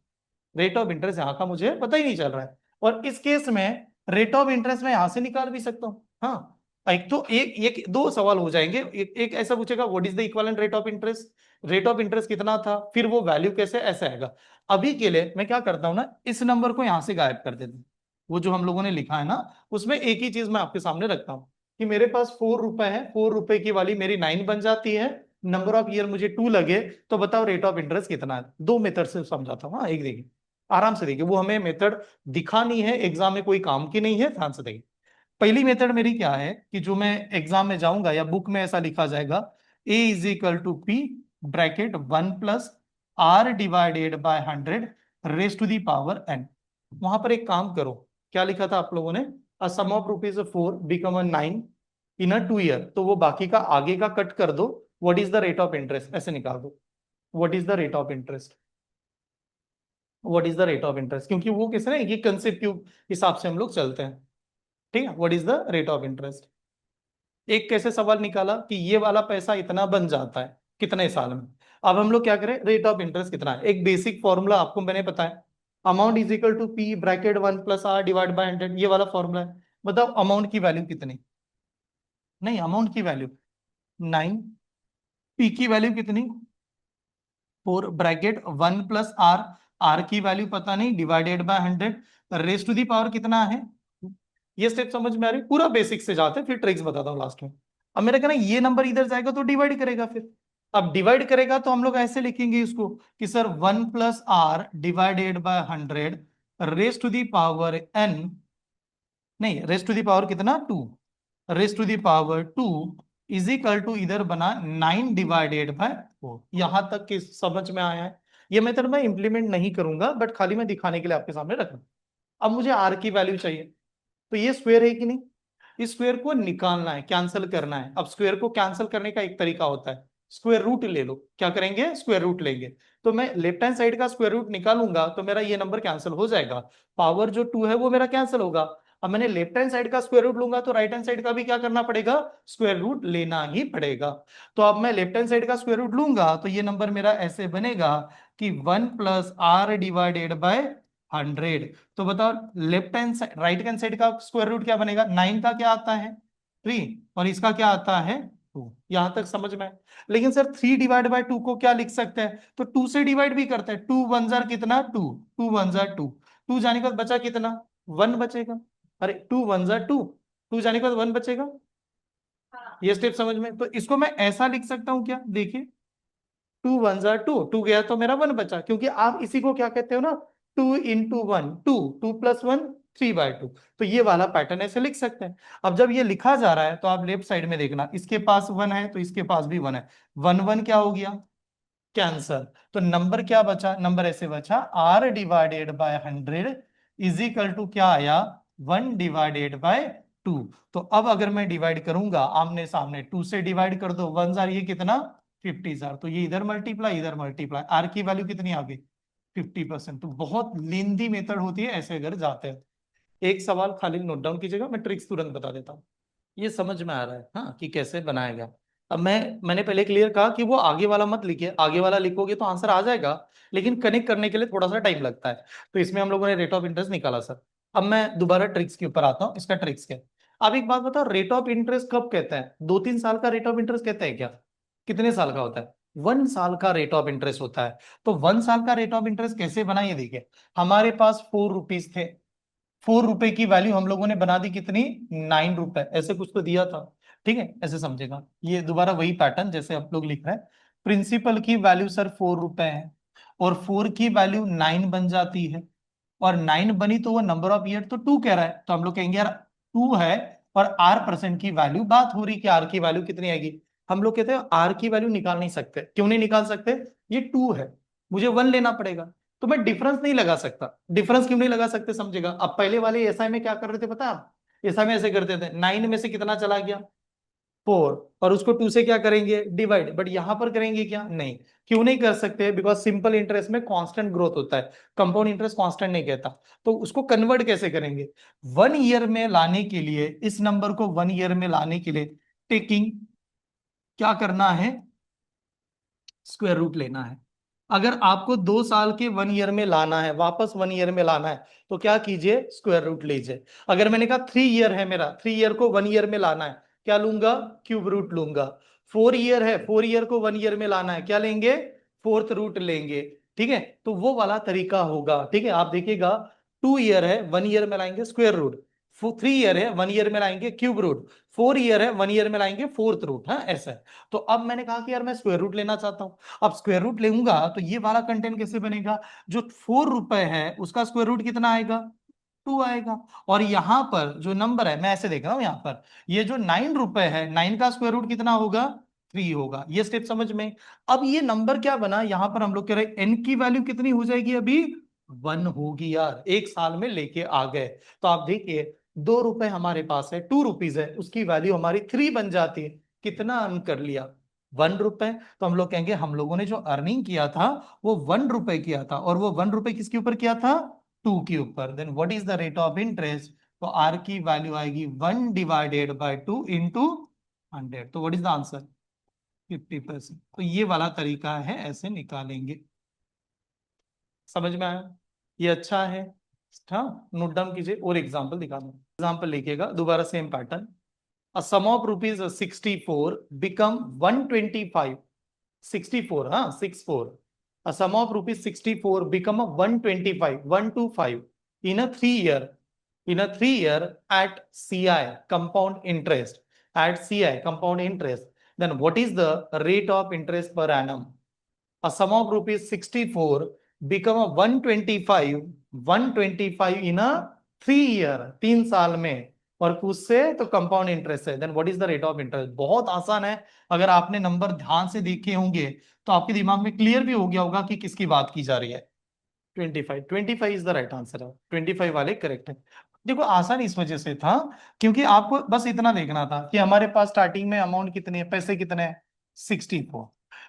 रेट ऑफ इंटरेस्ट यहाँ का मुझे पता ही नहीं चल रहा है। और इस केस में रेट ऑफ इंटरेस्ट मैं यहां से निकाल भी सकता हूँ, हाँ। एक तो एक दो सवाल हो जाएंगे। एक ऐसा पूछेगा what is the equivalent rate of interest, rate of interest कितना था, फिर वो वैल्यू कैसे, ऐसा आएगा। अभी के लिए मैं क्या करता हूँ ना, इस नंबर को यहां से गायब कर देता हूँ। वो जो हम लोगों ने लिखा है ना, उसमें एक ही चीज मैं आपके सामने रखता हूँ कि मेरे पास 4 रुपए है, 4 रुपए की वाली मेरी 9 बन जाती है। नंबर ऑफ ईयर मुझे 2 लगे, तो बताओ रेट ऑफ इंटरेस्ट कितना है। दो मेथड से समझाता हूँ, हाँ, एक देखिए, आराम से देखिए। वो हमें मेथड दिखा नहीं है, एग्जाम में कोई काम की नहीं है, ध्यान से देखिए। पहली मेथड मेरी क्या है कि जो मैं एग्जाम में जाऊंगा या बुक में ऐसा लिखा जाएगा, A is equal to P bracket 1 + r divided by 100 raise to the power n। वहां पर एक काम करो, क्या लिखा था आप लोगों ने, a sum of rupees 4 become a 9 in a 2 year, तो वो बाकी का आगे का कट कर दो, what is the rate of interest ऐसे निकाल दो, what is the rate of interest, what is the rate of interest, क्योंकि वो किस ना ये कंसेप्ट के हिसाब से हम लोग चलते हैं। ठीक है, what is the rate of interest. एक कैसे सवाल निकाला कि ये वाला पैसा इतना बन जाता है कितने साल में। अब हम लोग क्या करें, रेट ऑफ इंटरेस्ट कितना है, एक बेसिक फॉर्मूला आपको मैंने बताया, amount is equal to P bracket 1 + r divide by 100, ये वाला फॉर्मूला है। बताओ अमाउंट की वैल्यू कितनी, नहीं अमाउंट की वैल्यू 9, पी की वैल्यू कितनी 4 ब्रैकेट 1 + r, r की वैल्यू पता नहीं divided by 100 raise to the power कितना है। ये स्टेप समझ में आ रही, पूरा बेसिक से जाते हैं फिर ट्रिक्स बताता हूँ लास्ट में। अब मेरा कहना है, ये नंबर इधर जाएगा तो डिवाइड करेगा फिर, अब डिवाइड करेगा तो हम लोग ऐसे लिखेंगे इसको कि sir 1 + r divided by 100 raise to the power n, नहीं रेस टू दी पावर कितना 2, raise to the power 2 is equal to इधर बना 9 डिवाइडेड बाय 4। यहां तक कि समझ में आया है। ये मेथड मैं इंप्लीमेंट नहीं करूंगा बट खाली मैं दिखाने के लिए आपके सामने रखूं। अब मुझे आर की वैल्यू चाहिए, तो ये स्क्वायर है कि नहीं, इस स्क्वायर को निकालना है, कैंसिल करना है। अब स्क्वायर को कैंसिल करने का एक तरीका होता है, स्क्वायर रूट ले लो, क्या करेंगे स्क्वायर रूट लेंगे, तो मैं लेफ्ट हैंड साइड का स्क्वायर रूट निकालूंगा तो मेरा ये नंबर कैंसिल हो जाएगा, पावर जो 2 है वो मेरा कैंसिल होगा। अब मैंने लेफ्ट हैंड साइड का स्क्वायर रूट लूंगा तो राइट हैंड साइड का भी क्या करना पड़ेगा, स्क्वायर रूट लेना ही पड़ेगा। तो अब मैं लेफ्ट हैंड साइड का स्क्वायर रूट लूंगा तो ये नंबर मेरा ऐसे बनेगा कि 1 + r डिवाइडेड बाय 100। तो बताओ left hand side right hand side का स्क्वायर रूट क्या बनेगा, 9 का क्या आता है 3 और इसका क्या आता है 2। यहां तक समझ में आए? लेकिन सर 3 डिवाइड बाय 2 को क्या लिख सकते हैं, तो 2 से डिवाइड भी करते हैं, 2 वन जार कितना 2, 2 वन जार 2, 2 जाने के बाद बचा कितना 1 बचेगा, अरे 2 वन जार 2, 2 जाने के बाद 1 बचेगा। ये स्टेप समझ में, तो इसको मैं ऐसा लिख सकता हूं क्या, देखिए 2 वन जार 2, 2 गया तो मेरा 1 बचा, क्योंकि आप इसी को क्या कहते हो ना, 2 × 1 2, 2 + 1 3/2, तो ये वाला पैटर्न ऐसे लिख सकते हैं। अब जब ये लिखा जा रहा है तो आप लेफ्ट साइड में देखना, इसके पास 1 है तो इसके पास भी 1 है, 1 1 क्या हो गया कैंसर, तो नंबर क्या बचा, नंबर ऐसे बचा r divided by 100 is equal to क्या आया 1 डिवाइडेड बाय 2। तो अब अगर मैं डिवाइड करूंगा आमने सामने, 2 से डिवाइड कर दो 1 जार ये कितना 50 जार, तो ये इधर मल्टीप्लाई आर की वैल्यू कितनी आ गई 50%। तो बहुत लेंदी मेथड होती है ऐसे अगर जाते हैं। एक सवाल खाली नोट डाउन कीजिएगा, मैं ट्रिक्स तुरंत बता देता हूँ। ये समझ में आ रहा है हाँ कि कैसे बनाएगा। अब मैंने पहले क्लियर कहा कि वो आगे वाला मत लिखिए, आगे वाला लिखोगे तो आंसर आ जाएगा, लेकिन कनेक्ट करने के लिए थोड़ा सा टाइम लगता है। तो इसमें हम लोगों ने रेट ऑफ इंटरेस्ट निकाला सर। अब मैं दोबारा ट्रिक्स के ऊपर आता हूँ, इसका ट्रिक्स क्या है। अब एक बात बताओ, रेट ऑफ इंटरेस्ट कब कहते हैं, 2 3 साल का रेट ऑफ इंटरेस्ट कहते हैं क्या, कितने साल का होता है 1 साल का रेट ऑफ इंटरेस्ट होता है। तो 1 साल का रेट ऑफ इंटरेस्ट कैसे बना ये देखिए, हमारे पास 4 रुपीज थे, 4 रुपए की वैल्यू हम लोगों ने बना दी कितनी 9 रुपए, ऐसे कुछ तो दिया था। ठीक है ऐसे समझेगा, ये दोबारा वही पैटर्न जैसे आप लोग लिख रहे हैं, प्रिंसिपल की वैल्यू सर 4 रुपए है और 4 की वैल्यू 9 बन जाती है, और 9 बनी तो वो नंबर ऑफ ईयर तो 2 कह रहा है, तो हम लोग कहेंगे यार 2 है और r% की वैल्यू बात हो रही कि r की वैल्यू कितनी आएगी। हम लोग कहते हैं r की वैल्यू निकाल नहीं सकते, क्यों नहीं निकाल सकते, ये 2 है, मुझे 1 लेना पड़ेगा, तो मैं डिफरेंस नहीं लगा सकता। डिफरेंस क्यों नहीं लगा सकते समझेगा, अब पहले वाले एसआई में क्या कर रहे थे पता है आप, एसआई में ऐसे करते थे 9 में से कितना चला गया 4, और उसको 2 से क्या करेंगे डिवाइड, बट यहां पर करेंगे क्या नहीं, क्यों नहीं कर सकते, बिकॉज सिंपल इंटरेस्ट में कांस्टेंट ग्रोथ होता है, कंपाउंड इंटरेस्ट कांस्टेंट नहीं कहता। तो उसको कन्वर्ट कैसे करेंगे, 1 ईयर में लाने के लिए, इस नंबर को 1 ईयर में लाने के लिए टेकिंग क्या करना है स्क्वायर रूट लेना है। अगर आपको 2 साल के 1 ईयर में लाना है, वापस 1 ईयर में लाना है, तो क्या कीजिए स्क्वायर रूट लीजिए। अगर मैंने कहा 3 ईयर है मेरा, 3 ईयर को 1 ईयर में लाना है, क्या लूंगा क्यूब रूट लूंगा। 4 ईयर है, 4 ईयर को 1 ईयर में लाना है, क्या लेंगे फोर्थ रूट लेंगे। ठीक है, तो वो वाला तरीका होगा। ठीक है, आप देखिएगा 2 ईयर है 1 ईयर में लाएंगे स्क्वायर रूट, 3 ईयर है 1 ईयर में लाएंगे क्यूब रूट, 4 ईयर है 1 ईयर में लाएंगे फोर्थ रूट। हाँ ऐसा है। तो अब मैंने कहा कि यार मैं स्क्वायर रूट लेना चाहता हूं, अब स्क्वायर रूट लेऊंगा तो ये वाला कंटेंट कैसे बनेगा, जो 4 रुपए है उसका स्क्वायर रूट कितना आएगा 2 आएगा, और यहां पर जो नंबर है मैं ऐसे देख रहा हूं, यहां पर ये जो 9 रुपए है 9 का स्क्वायर रूट कितना होगा 3 होगा। ये स्टेप समझ में। अब ये नंबर क्या बना, यहां पर हम लोग कह रहे हैं n की वैल्यू कितनी हो जाएगी, अभी 1 होगी यार, 1 साल में लेके आ गए। तो आप देखिए 2 रुपए हमारे पास है, 2 रुपीज है, उसकी वैल्यू हमारी 3 बन जाती है। कितना अर्न कर लिया, 1 रुपए। तो हम लोग कहेंगे हम लोगों ने जो अर्निंग किया था वो 1 रुपए किया था, और वो 1 रुपए किसके ऊपर किया था, 2 के ऊपर। Then what is the rate of interest, तो आर की वैल्यू आएगी 1 डिवाइडेड बाय 2 इंटू 100। तो व्हाट इज द आंसर, 50%। तो ये वाला तरीका है, ऐसे निकालेंगे। समझ में आया, ये अच्छा है। हाँ, नोट डाउन कीजिए और एग्जांपल दिखा दो। एग्जांपल लिखिएगा दोबारा, same pattern. A sum of rupees 64 become 125। 64, हाँ 64। A sum of rupees 64 become a 125, 125 in a 3 year, in a 3 year at CI compound interest, at CI compound interest. Then what is the rate of interest per annum? A sum of rupees 64 become a 125, 125 in a 3 year, 3 साल में, और उससे तो compound interest है। Then what is the rate of interest. बहुत आसान है, अगर आपने नंबर ध्यान से देखे होंगे तो आपके दिमाग में क्लियर भी हो गया होगा कि किसकी बात की जा रही है। 25, 25 इज द राइट आंसर है, 25 वाले करेक्ट है। देखो आसान इस वजह से था क्योंकि आपको बस इतना देखना था कि हमारे पास स्टार्टिंग में अमाउंट कितने है, पैसे कितने हैं, 64।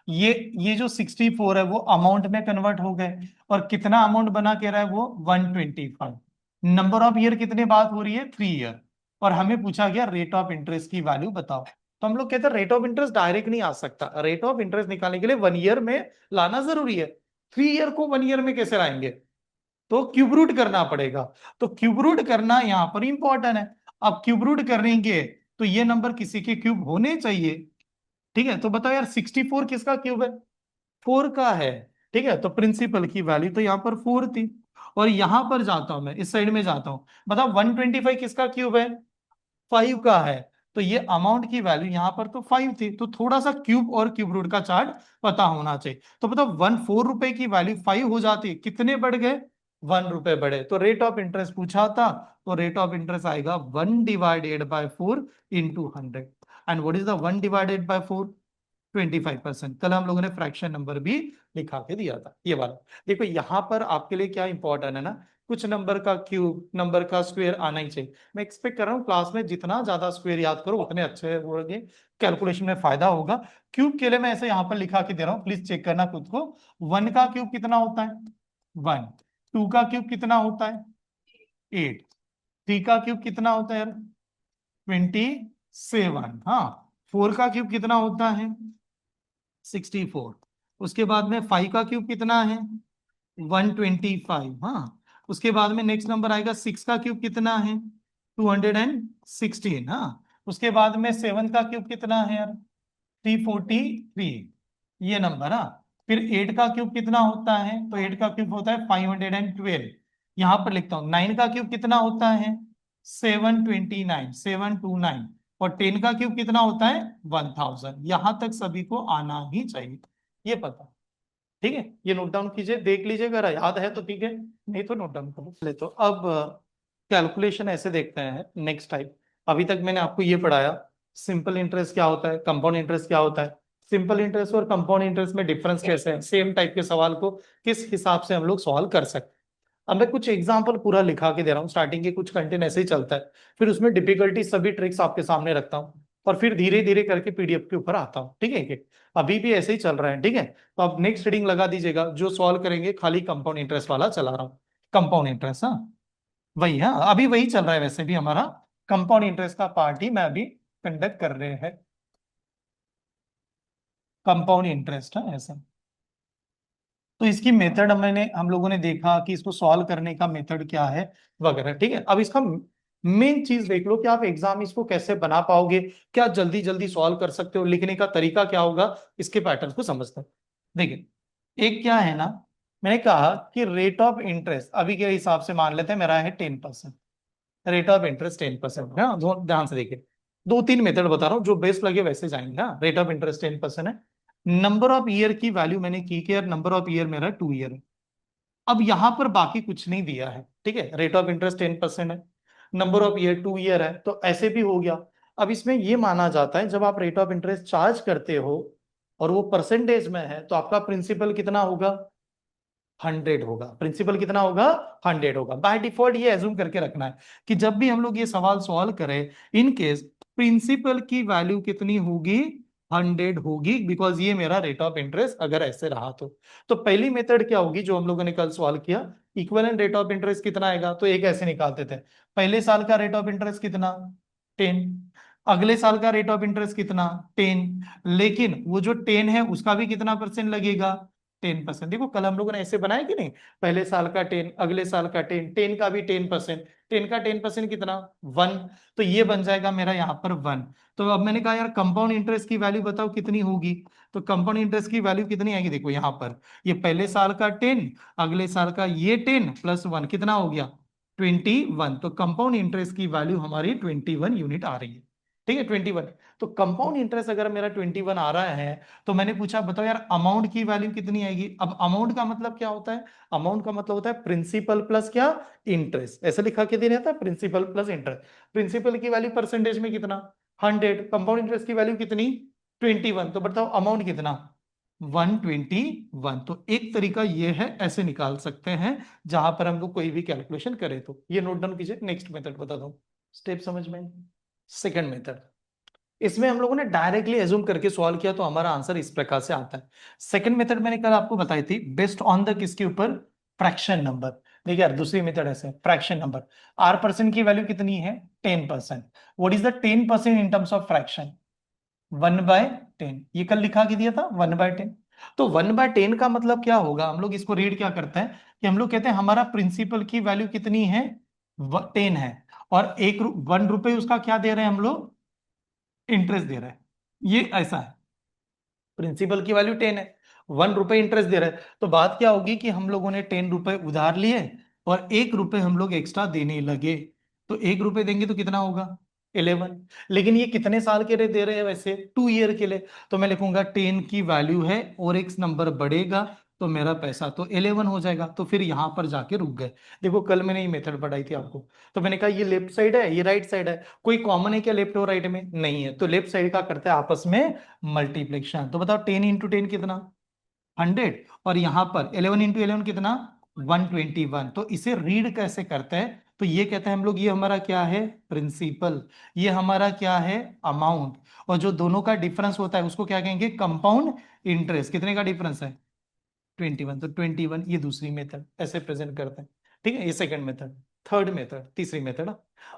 ये जो 64 है वो अमाउंट में कन्वर्ट हो गए, और कितना अमाउंट बना के रहा है वो 125। नंबर ऑफ ईयर कितने बात हो रही है, 3 ईयर। और हमें पूछा गया रेट ऑफ इंटरेस्ट की वैल्यू बताओ। तो हम लोग कहते हैं रेट ऑफ इंटरेस्ट डायरेक्ट नहीं आ सकता, रेट ऑफ इंटरेस्ट निकालने के लिए 1 ईयर में लाना जरूरी है। 3 ईयर को 1 ईयर में कैसे लाएंगे, तो क्यूब रूट करना पड़ेगा। तो क्यूब रूट करना यहां पर इंपॉर्टेंट है। अब क्यूब रूट करेंगे तो ये नंबर किसी के क्यूब होने चाहिए। ठीक है, तो बताओ यार 64 किसका क्यूब है, 4 का है। ठीक है, तो प्रिंसिपल की वैल्यू तो यहाँ पर 4 थी। और यहां पर जाता हूं मैं, इस साइड में जाता हूं, बताओ 125 किसका क्यूब है, 5 का है। तो ये अमाउंट की वैल्यू यहां पर तो 5 थी, तो थोड़ा सा क्यूब और क्यूब रूट का चार्ट पता होना चाहिए। तो बताओ 4 रुपए की वैल्यू 5 हो जाती, कितने बढ़ गए, 1 रुपए बढ़े। तो रेट ऑफ इंटरेस्ट पूछा था, तो रेट ऑफ इंटरेस्ट आएगा 1/4 into 100। And what is the 1/4, 25%। कल हम लोगों ने फ्रैक्शन नंबर भी लिखा के दिया था, ये वाला। देखो यहां पर आपके लिए क्या इंपॉर्टेंट है ना, कुछ नंबर का क्यूब, नंबर का स्क्वायर आना ही चाहिए। मैं एक्सपेक्ट कर रहा हूँ क्लास में जितना ज्यादा स्क्वायर याद करो उतने अच्छे होंगे, कैलकुलेशन में फायदा होगा। क्यूब के लिए मैं ऐसे यहाँ पर लिखा के दे रहा हूँ, प्लीज चेक करना खुद को। 1 का क्यूब कितना होता है, 1। 2 का क्यूब कितना होता है, 8। 3 का क्यूब कितना होता है यार, 27। हाँ, 4 का क्यूब कितना होता है, 64। उसके बाद में 5 का क्यूब कितना है, 125। हाँ, उसके बाद में नेक्स्ट नंबर आएगा 6 का क्यूब कितना है, 216। हाँ, उसके बाद में 7 का क्यूब कितना है यार, 343। ये नंबर, हाँ। फिर 8 का क्यूब कितना होता है, तो 8 का क्यूब होता है 512। यहां पर लिखता हूं 9 का क्यूब कितना होता है, 729, 729। और 10 का क्यूब कितना होता है, 1000। यहां तक सभी को आना ही चाहिए, ये पता। ठीक है, ये नोट डाउन कीजिए, देख लीजिए, अगर याद है तो ठीक है, नहीं तो नोट डाउन करो। ले तो अब कैलकुलेशन ऐसे देखते हैं नेक्स्ट टाइप। अभी तक मैंने आपको ये पढ़ाया सिंपल इंटरेस्ट क्या होता है, कंपाउंड इंटरेस्ट क्या होता है। सिंपल इंटरेस्ट और कंपाउंड इंटरेस्ट में डिफरेंस कैसे है, सेम टाइप के सवाल को किस हिसाब से हम लोग सॉल्व कर सकते हैं। अब मैं कुछ एग्जाम्पल पूरा लिखा के दे रहा हूँ, स्टार्टिंग के कुछ कंटेंट ऐसे ही चलता है, फिर उसमें डिफिकल्टी सभी ट्रिक्स आपके सामने रखता हूँ, और फिर धीरे धीरे करके पीडीएफ के ऊपर आता हूँ। ठीक है, कि अभी भी ऐसे ही चल रहा है। ठीक है, तो अब नेक्स्ट रीडिंग लगा दीजिएगा, जो सॉल्व करेंगे खाली कंपाउंड इंटरेस्ट वाला चला रहा हूँ। कंपाउंड इंटरेस्ट, हाँ वही, हाँ अभी वही चल रहा है, वैसे भी हमारा कंपाउंड इंटरेस्ट का पार्ट ही मैं अभी कंडक्ट कर रहे हैं। कंपाउंड इंटरेस्ट है ऐसा। तो इसकी मेथड हम लोगों ने देखा कि इसको सॉल्व करने का मेथड क्या है वगैरह। ठीक है, अब इसका मेन चीज देख लो कि आप एग्जाम इसको कैसे बना पाओगे, क्या जल्दी जल्दी सॉल्व कर सकते हो, लिखने का तरीका क्या होगा, इसके पैटर्न को समझते हैं। देखिए एक क्या है ना, मैंने कहा कि रेट ऑफ इंटरेस्ट अभी के हिसाब से मान लेते हैं मेरा है 10%। रेट ऑफ इंटरेस्ट 10% है, ध्यान से देखिए। 2-3 मेथड बता रहा हूँ, जो बेस्ट लगे वैसे जाएंगे। हाँ, रेट ऑफ इंटरेस्ट 10% है। नंबर ऑफ ईयर की वैल्यू मैंने की कि यार नंबर ऑफ ईयर मेरा 2 ईयर है। अब यहां पर बाकी कुछ नहीं दिया है। ठीक है, रेट ऑफ इंटरेस्ट 10% है, नंबर ऑफ ईयर 2 ईयर है, तो ऐसे भी हो गया। अब इसमें ये माना जाता है जब आप रेट ऑफ इंटरेस्ट चार्ज करते हो और वो परसेंटेज में है तो आपका प्रिंसिपल कितना होगा, 100 होगा। प्रिंसिपल कितना होगा, 100 होगा। बाय डिफॉल्ट ये एज्यूम करके रखना है कि जब भी हम लोग ये सवाल सॉल्व करें, इन केस प्रिंसिपल की वैल्यू कितनी होगी, 100 होगी, बिकॉज ये मेरा रेट ऑफ इंटरेस्ट अगर ऐसे रहा तो पहली मेथड क्या होगी जो हम लोगों ने कल सॉल्व किया, इक्विवेलेंट रेट ऑफ इंटरेस्ट कितना आएगा, तो एक ऐसे निकालते थे, पहले साल का रेट ऑफ इंटरेस्ट कितना, 10, अगले साल का रेट ऑफ इंटरेस्ट कितना, 10, लेकिन वो जो 10 है उसका भी कितना परसेंट लगेगा, 10%। देखो कल हम लोगों ने ऐसे बनाया कि नहीं, पहले साल का 10, अगले साल का 10, 10 का भी 10%, 10 का 10% कितना, 1, तो ये बन जाएगा मेरा यहाँ पर 1। तो अब मैंने कहा यार कंपाउंड इंटरेस्ट की वैल्यू बताओ कितनी होगी, तो कंपाउंड इंटरेस्ट की वैल्यू कितनी आएगी, देखो यहाँ पर ये पहले साल का 10, अगले साल का ये 10 प्लस 1 कितना हो गया, 21। तो कंपाउंड इंटरेस्ट की वैल्यू हमारी 21 यूनिट आ रही है। ठीक है, 21। तो कंपाउंड इंटरेस्ट अगर मेरा 21 आ रहा है, तो मैंने पूछा बताओ यार अमाउंट की वैल्यू कितनी आएगी। अब अमाउंट का मतलब क्या होता है, अमाउंट का मतलब होता है प्रिंसिपल प्लस क्या, इंटरेस्ट। ऐसे लिखा के दे रहता है, प्रिंसिपल प्लस इंटरेस्ट। प्रिंसिपल की वैल्यू परसेंटेज में कितना, 100, कंपाउंड इंटरेस्ट की वैल्यू कितनी, 21, तो बताओ अमाउंट कितना, 121। तो एक तरीका ये है, ऐसे निकाल सकते हैं जहां पर हम लोग कोई भी कैलकुलेशन करें। तो ये नोट डाउन कीजिए। नेक्स्ट मेथड बता दो, स्टेप समझ में, सेकंड मेथड। इसमें हम लोगों ने डायरेक्टली एज्यूम करके सॉल्व किया तो हमारा आंसर इस प्रकार से आता है। सेकंड मेथड मैंने कल आपको बताई थी, बेस्ड ऑन द किसके ऊपर, फ्रैक्शन नंबर। देखिए यार दूसरी मेथड ऐसे, फ्रैक्शन नंबर, आर परसेंट की वैल्यू कितनी है, 10%। What is the 10% in terms of fraction, 1/10। ये कल लिखा के दिया था 1/10। तो 1/10 का मतलब क्या होगा, हम लोग इसको रीड क्या करते हैं कि हम लोग कहते हैं हमारा प्रिंसिपल की वैल्यू कितनी है, 10 है, और 1 रुपए उसका क्या दे रहे हैं हम लोग, इंटरेस्ट दे रहा है। ये ऐसा है, प्रिंसिपल की वैल्यू 10 है, 1 रुपए इंटरेस्ट दे रहा है, तो बात क्या होगी कि हम लोगों ने 10 रुपए उधार लिए और 1 रुपए हम लोग एक्स्ट्रा देने लगे। तो 1 रुपए देंगे तो कितना होगा, 11। लेकिन ये कितने साल के लिए दे रहे हैं, वैसे 2 ईयर के लिए। तो मैं लिखूंगा 10 की वैल्यू है और एक नंबर बढ़ेगा तो मेरा पैसा तो 11 हो जाएगा। तो फिर यहां पर जाके रुक गए। देखो कल मैंने ये मेथड पढ़ाई थी आपको, तो मैंने कहा ये लेफ्ट साइड है, ये राइट साइड है, कोई कॉमन है क्या लेफ्ट और राइट में, नहीं है, तो लेफ्ट साइड का करते हैं आपस में मल्टीप्लिकेशन। तो बताओ 10 × 10 कितना, 100, और यहां पर 11 × 11 कितना, 121। तो इसे रीड कैसे करते हैं, तो ये कहते हैं हम लोग, ये हमारा क्या है, प्रिंसिपल, ये हमारा क्या है, अमाउंट, और जो दोनों का डिफरेंस होता है उसको क्या कहेंगे, कंपाउंड इंटरेस्ट। कितने का डिफरेंस है, 21, तो 21, ये दूसरी मेथड ऐसे प्रेजेंट करते हैं। ठीक है, ये सेकंड मेथड। थर्ड मेथड, तीसरी मेथड,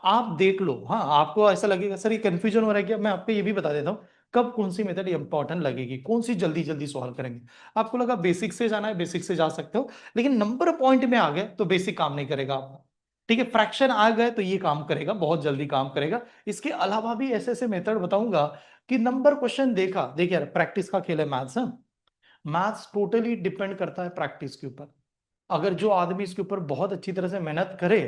आप देख लो। हाँ, आपको ऐसा लगेगा सर ये कंफ्यूजन हो रहा है क्या, मैं आपको ये भी बता देता हूँ कब कौन सी मेथड इंपॉर्टेंट लगेगी, कौन सी जल्दी जल्दी सॉल्व करेंगे। आपको लगा बेसिक से जाना है, बेसिक से जा सकते हो, लेकिन नंबर पॉइंट में आ गए तो बेसिक काम नहीं करेगा आपका। ठीक है, फ्रैक्शन आ गए तो ये काम करेगा, बहुत जल्दी काम करेगा। इसके अलावा भी ऐसे ऐसे मेथड बताऊंगा कि नंबर क्वेश्चन देखा, देखिए यार प्रैक्टिस का खेल है मैथ्स। मैथ्स टोटली डिपेंड करता है प्रैक्टिस के ऊपर। अगर जो आदमी इसके ऊपर बहुत अच्छी तरह से मेहनत करे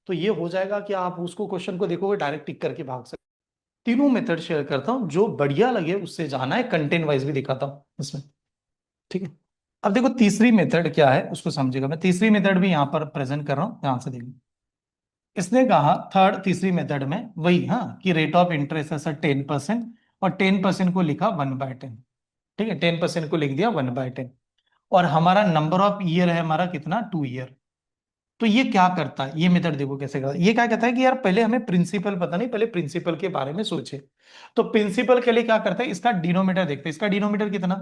तो ये हो जाएगा कि आप उसको क्वेश्चन को देखोगे डायरेक्ट टिक करके भाग सकते। तीनों मेथड शेयर करता हूं, जो बढ़िया लगे उससे जाना है, कंटेंट वाइज भी दिखाता हूं इसमें। ठीक है, अब देखो तीसरी मेथड क्या है उसको समझेगा। मैं तीसरी मेथड भी यहां पर प्रेजेंट कर रहा हूं, ध्यान से देखिए। इसने कहा थर्ड, तीसरी मेथड में वही, हाँ, कि रेट ऑफ इंटरेस्ट है सर 10%, और 10% को लिखा 1/10। ठीक है, 10% को लिख दिया 1/10, और हमारा नंबर ऑफ ईयर है हमारा कितना, 2 ईयर। तो ये क्या करता है, ये मेथड देखो कैसे करता है। ये क्या कहता है कि यार पहले हमें प्रिंसिपल पता नहीं, पहले प्रिंसिपल के बारे में सोचे। तो प्रिंसिपल के लिए क्या करता है, इसका डिनोमिनेटर देखते हैं, इसका डिनोमिनेटर कितना,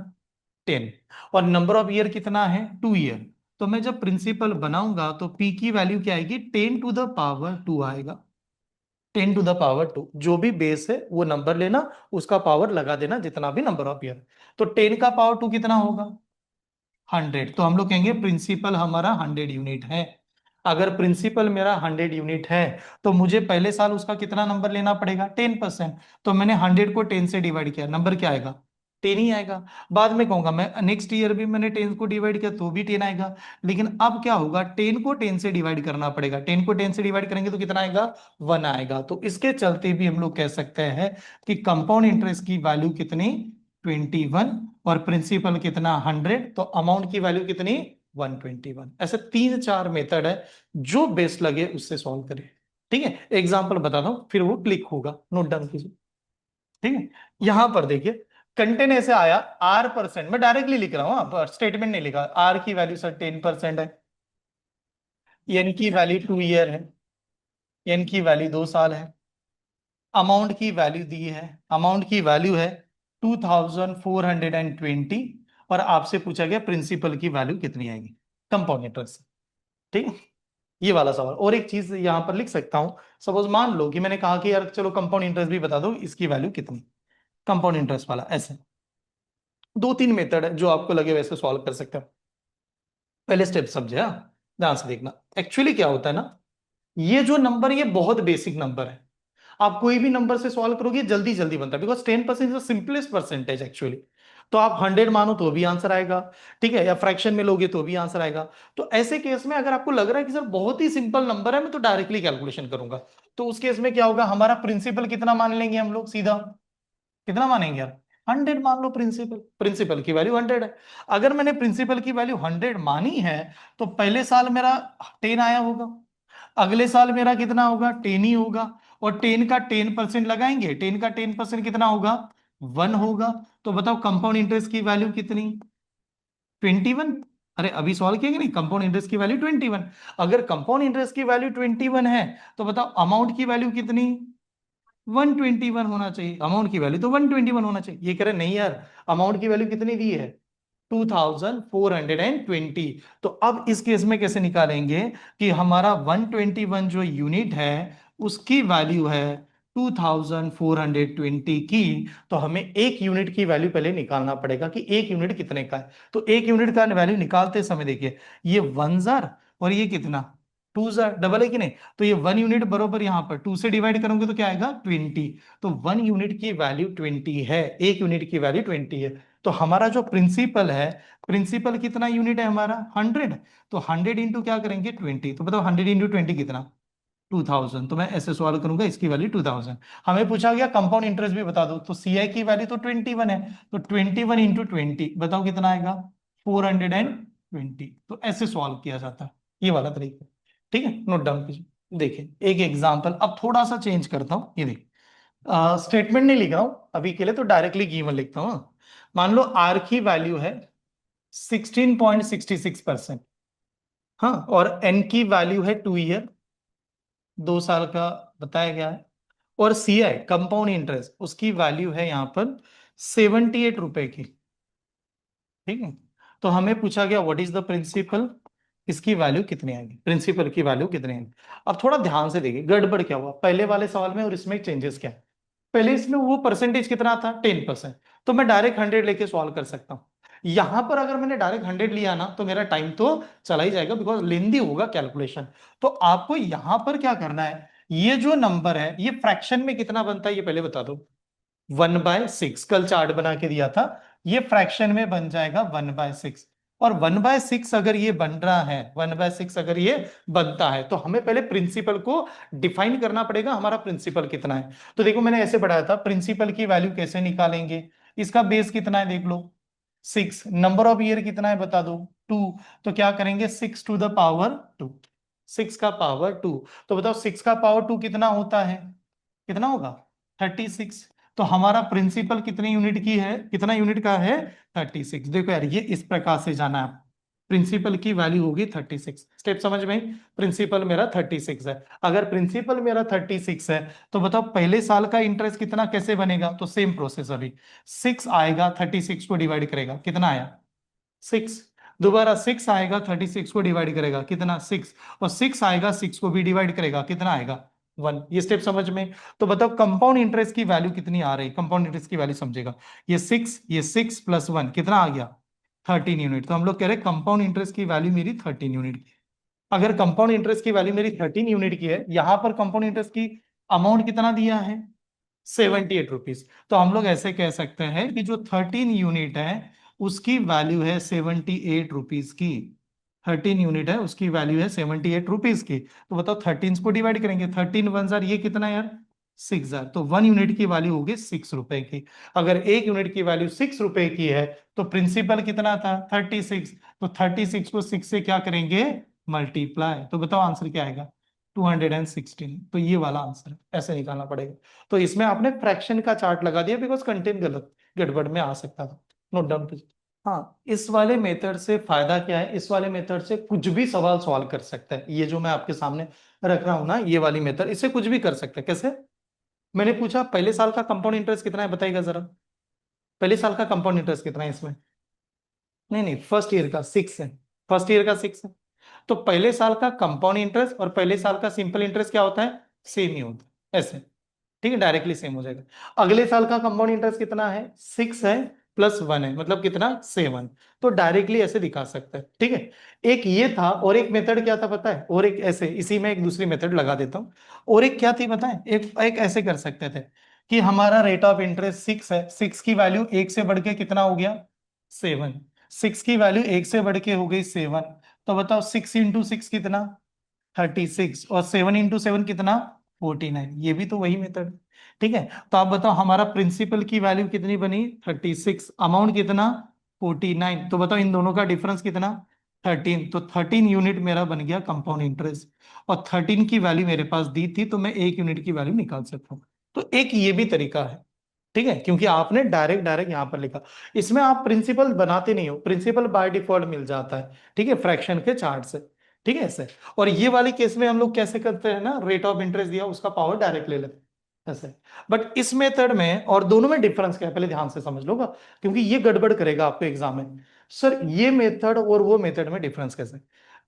10, और नंबर ऑफ ईयर कितना है, 2 ईयर। तो मैं जब प्रिंसिपल बनाऊंगा तो पी की वैल्यू क्या आएगी, 10⁻² आएगा। 10⁻², जो भी बेस है वो नंबर लेना, उसका पावर लगा देना, जितना भी नंबर ऑफ ईयर। तो 10⁻² कितना होगा, 100। तो हम लोग कहेंगे प्रिंसिपल हमारा 100 यूनिट है। अगर प्रिंसिपल मेरा 100 यूनिट है तो मुझे पहले साल उसका कितना नंबर लेना पड़ेगा, 10%। तो मैंने 100 को 10 से डिवाइड किया, नंबर क्या आएगा, 10 ही आएगा। बाद में कहूंगा मैं नेक्स्ट ईयर भी मैंने 10 को डिवाइड किया तो भी 10 आएगा। लेकिन अब क्या होगा, 10 को 10 से डिवाइड करना पड़ेगा, 10 को 10 से डिवाइड करेंगे तो कितना आएगा, 1 आएगा। तो इसके चलते भी हम लोग कह सकते हैं कि कंपाउंड इंटरेस्ट की वैल्यू कितनी, 21, और प्रिंसिपल कितना, 100, तो अमाउंट की वैल्यू कितनी, 121। ऐसे 3 4 मेथड है, जो बेस्ट लगे उससे सॉल्व करें। ठीक है, एग्जांपल बताता हूं फिर वो क्लिक होगा, नोट डाउन कीजिए। ठीक है, यहां पर देखिए कंटेन ऐसे आया R%, मैं डायरेक्टली लिख रहा हूँ, स्टेटमेंट नहीं लिखा। R की वैल्यू सर 10% है, N की वैल्यू 2 ईयर है, N की वैल्यू 2 साल है, अमाउंट की वैल्यू दी है, अमाउंट की वैल्यू है 2420, और आपसे पूछा गया प्रिंसिपल की वैल्यू कितनी आएगी कंपाउंड इंटरेस्ट। ठीक है, ये वाला सवाल। और एक चीज यहां पर लिख सकता हूं, सपोज मान लो कि मैंने कहा कि यार चलो कंपाउंड इंटरेस्ट भी बता दो, इसकी वैल्यू कितनी, कंपाउंड इंटरेस्ट वाला। ऐसे 2-3 मेथड है जो आपको लगे वैसे सॉल्व कर सकते हो। पहले स्टेप समझे, हाँ ध्यान से देखना। एक्चुअली क्या होता है ना, ये जो नंबर, ये बहुत बेसिक नंबर है। आप कोई भी नंबर से सॉल्व करोगे जल्दी जल्दी बनता है, because 10% is the simplest percentage actually. तो आप 100 मानो तो भी आंसर आएगा, ठीक है, या फ्रैक्शन में लोगे तो भी आंसर आएगा। तो ऐसे केस में अगर आपको लग रहा है कि सर बहुत ही सिंपल नंबर है, मैं तो डायरेक्टली कैलकुलेशन करूंगा, तो उस केस में क्या होगा, हमारा प्रिंसिपल कितना मान लेंगे हम लोग सीधा, कितना मानेंगे यार, 100 मान लो। प्रिंसिपल, प्रिंसिपल की वैल्यू 100 है। अगर मैंने प्रिंसिपल की वैल्यू 100 मानी है, तो पहले साल मेरा 10 आया होगा, अगले साल मेरा कितना होगा, 10 ही होगा, और 10 का 10% लगाएंगे, 10 का 10% कितना होगा, 1 होगा। तो बताओ कंपाउंड इंटरेस्ट की वैल्यू कितनी, 21। अरे अभी सॉल्व किया कि नहीं, कंपाउंड इंटरेस्ट की वैल्यू 21। अगर कंपाउंड इंटरेस्ट की वैल्यू 21 है, तो बताओ अमाउंट की वैल्यू कितनी, 121 होना चाहिए। अमाउंट की वैल्यू तो 121 होना चाहिए। ये कह रहे नहीं यार, अमाउंट की वैल्यू कितनी दी है, 2420। तो अब इस केस में कैसे निकालेंगे कि हमारा 121 जो यूनिट है उसकी वैल्यू है 2420 की। तो हमें एक यूनिट की वैल्यू पहले निकालना पड़ेगा कि एक यूनिट कितने का है। तो एक यूनिट का वैल्यू निकालते समय देखिए, ये 1 जार और ये कितना 2 जार, डबल है कि नहीं। तो ये 1 यूनिट बरोबर यहाँ पर 2 से डिवाइड करोगे तो क्या आएगा 20। तो 1 यूनिट की वैल्यू 20 है, एक यूनिट की वैल्यू 20 है। तो हमारा जो प्रिंसिपल है, प्रिंसिपल कितना यूनिट है हमारा 100। तो 100 इंटू क्या करेंगे 20। तो बताओ 100 इंटू 20 कितना, 2000। तो मैं ऐसे सवाल करूंगा, इसकी वैल्यू 2000। हमें पूछा गया कंपाउंड इंटरेस्ट भी बता दो, तो सीआई की वैल्यू तो 21 है, तो 21 इंटू 20 बताओ कितना आएगा 420। तो ऐसे सॉल्व किया जाता है, ये वाला तरीका। ठीक है, नोट डाउन कीजिए। देखिए एक एग्जाम्पल अब थोड़ा सा चेंज करता हूं, ये देखिए स्टेटमेंट नहीं लिख रहा हूं अभी के लिए, तो डायरेक्टली गिवन लिखता हूं। मान लो आर की वैल्यू है 16.66%, हाँ, और एन की वैल्यू है 2 ईयर, 2 साल का बताया गया है, और सी आई कंपाउंड इंटरेस्ट उसकी वैल्यू है यहाँ पर 78 रुपए की। ठीक है, तो हमें पूछा गया व्हाट इज द प्रिंसिपल, इसकी वैल्यू कितनी आएगी, प्रिंसिपल की वैल्यू कितनी आएगी। अब थोड़ा ध्यान से देखिए गड़बड़ क्या हुआ पहले वाले सवाल में और इसमें चेंजेस क्या है। पहले इसमें वो परसेंटेज कितना था 10%, तो मैं डायरेक्ट 100 लेके सॉल्व कर सकता हूँ। यहां पर अगर मैंने डायरेक्ट 100 लिया ना, तो मेरा टाइम तो चला ही जाएगा, बिकॉज लेंदी होगा कैलकुलेशन। तो आपको यहां पर क्या करना है, ये जो नंबर है ये फ्रैक्शन में कितना बनता है ये पहले बता दो। 1/6, कल चार्ट बना के दिया था, ये फ्रैक्शन में बन जाएगा 1/6। और 1/6 अगर ये बन रहा है, 1/6 अगर ये बनता है, तो हमें पहले प्रिंसिपल को डिफाइन करना पड़ेगा, हमारा प्रिंसिपल कितना है। तो देखो मैंने ऐसे पढ़ाया था, प्रिंसिपल की वैल्यू कैसे निकालेंगे, इसका बेस कितना है देख लो 6, नंबर ऑफ ईयर कितना है बता दो 2। तो क्या करेंगे 6 to the power 2, 6 का पावर 2। तो बताओ 6 का पावर 2 कितना होता है, कितना होगा 36। तो हमारा प्रिंसिपल कितने यूनिट की है, कितना यूनिट का है 36। देखो यार ये इस प्रकार से जाना है, प्रिंसिपल की वैल्यू होगी 36। स्टेप समझ में, प्रिंसिपल मेरा 36 है। अगर प्रिंसिपल मेरा 36 है, तो बताओ पहले साल का इंटरेस्ट कितना कैसे बनेगा, तो सेम प्रोसेस अभी 6 आएगा 36 को डिवाइड करेगा, कितना आया 6। दोबारा 6 आएगा 36 को डिवाइड करेगा, कितना 6। और 6 आएगा 6 को भी डिवाइड करेगा, कितना आएगा 1। ये स्टेप समझ में। तो बताओ कंपाउंड इंटरेस्ट की वैल्यू कितनी आ रही, कंपाउंड इंटरेस्ट की वैल्यू समझेगा, ये 6 प्लस 1 कितना आ गया 13 यूनिट। तो हम लोग कह रहे हैं कंपाउंड इंटरेस्ट की वैल्यू मेरी 13 यूनिट की। अगर कंपाउंड इंटरेस्ट की वैल्यू मेरी 13 यूनिट की है, यहां पर कंपाउंड इंटरेस्ट की अमाउंट कितना दिया है 78 रुपीज। तो हम लोग ऐसे कह सकते हैं कि जो 13 यूनिट है उसकी वैल्यू है 78 रुपीज की। 13 यूनिट है उसकी वैल्यू है 78 रुपीज की। तो बताओ 13 को डिवाइड करेंगे, 13 1 जार, ये कितना यार 6 जार। तो 1 यूनिट की वैल्यू होगी 6 रुपए की। अगर एक यूनिट की वैल्यू 6 रुपए की है, तो प्रिंसिपल कितना था 36। तो 36 को 6 से क्या करेंगे मल्टीप्लाई। तो बताओ आंसर क्या आएगा 216, तो ये वाला आंसर है, ऐसे निकालना पड़ेगा। तो इसमें आपने फ्रैक्शन का चार्ट लगा दिया बिकॉज कंटेंट गलत गड़बड़ में आ सकता था। नोट डाउन कीजिए। हाँ, इस वाले मेथड से फायदा क्या है, इस वाले मेथड से कुछ भी सवाल सॉल्व कर सकता है। ये जो मैं आपके सामने रख रहा हूं ना, ये वाली मेथड, इससे कुछ भी कर सकते हैं। कैसे? मैंने पूछा पहले साल का कंपाउंड इंटरेस्ट कितना है, बताइएगा जरा। पहले साल का कंपाउंड इंटरेस्ट कितना है इसमें? नहीं नहीं, फर्स्ट ईयर का 6 है। फर्स्ट ईयर का 6 है। तो पहले साल का कंपाउंड इंटरेस्ट और पहले साल का सिंपल इंटरेस्ट क्या होता है? सेम ही होता है, ऐसे। ठीक है, डायरेक्टली सेम हो जाएगा। अगले साल का कंपाउंड इंटरेस्ट कितना है? 6 है प्लस 1 है, मतलब कितना? 7। तो डायरेक्टली ऐसे दिखा सकते हैं। ठीक है, एक ये था, और एक मेथड क्या था पता है? और एक ऐसे, इसी में एक दूसरी मेथड लगा देता हूँ। और एक क्या थी पता है? एक ऐसे कर सकते थे कि हमारा रेट ऑफ इंटरेस्ट 6 है, 6 की वैल्यू एक से बढ़ के कितना हो गया? 7। 6 की वैल्यू एक से बढ़ के हो गई 7। तो बताओ 6 × 6 कितना? 36, और 7 × 7 कितना? 49। ये भी तो वही मेथड। ठीक है, तो आप बताओ हमारा प्रिंसिपल की वैल्यू कितनी बनी? 36, अमाउंट कितना? 49। तो बताओ इन दोनों का डिफरेंस कितना? 13। तो 13 यूनिट मेरा बन गया कंपाउंड इंटरेस्ट, और 13 की वैल्यू मेरे पास दी थी, तो मैं 1 यूनिट की वैल्यू निकाल सकता हूँ। तो एक ये भी तरीका है। ठीक है, क्योंकि आपने डायरेक्ट डायरेक्ट यहां पर लिखा। इसमें आप प्रिंसिपल बनाते नहीं हो, प्रिंसिपल बाय डिफॉल्ट मिल जाता है। ठीक है, फ्रैक्शन के चार्ट से। ठीक है, ऐसे। और ये वाली केस में हम लोग कैसे करते हैं ना, रेट ऑफ इंटरेस्ट दिया उसका पावर डायरेक्ट ले लेते हैं, ऐसे। बट इस मेथड में और दोनों में डिफरेंस क्या है, पहले ध्यान से समझ लोगा, क्योंकि ये गड़बड़ करेगा आपको एग्जाम में। सर ये मेथड और वो मेथड में डिफरेंस कैसे?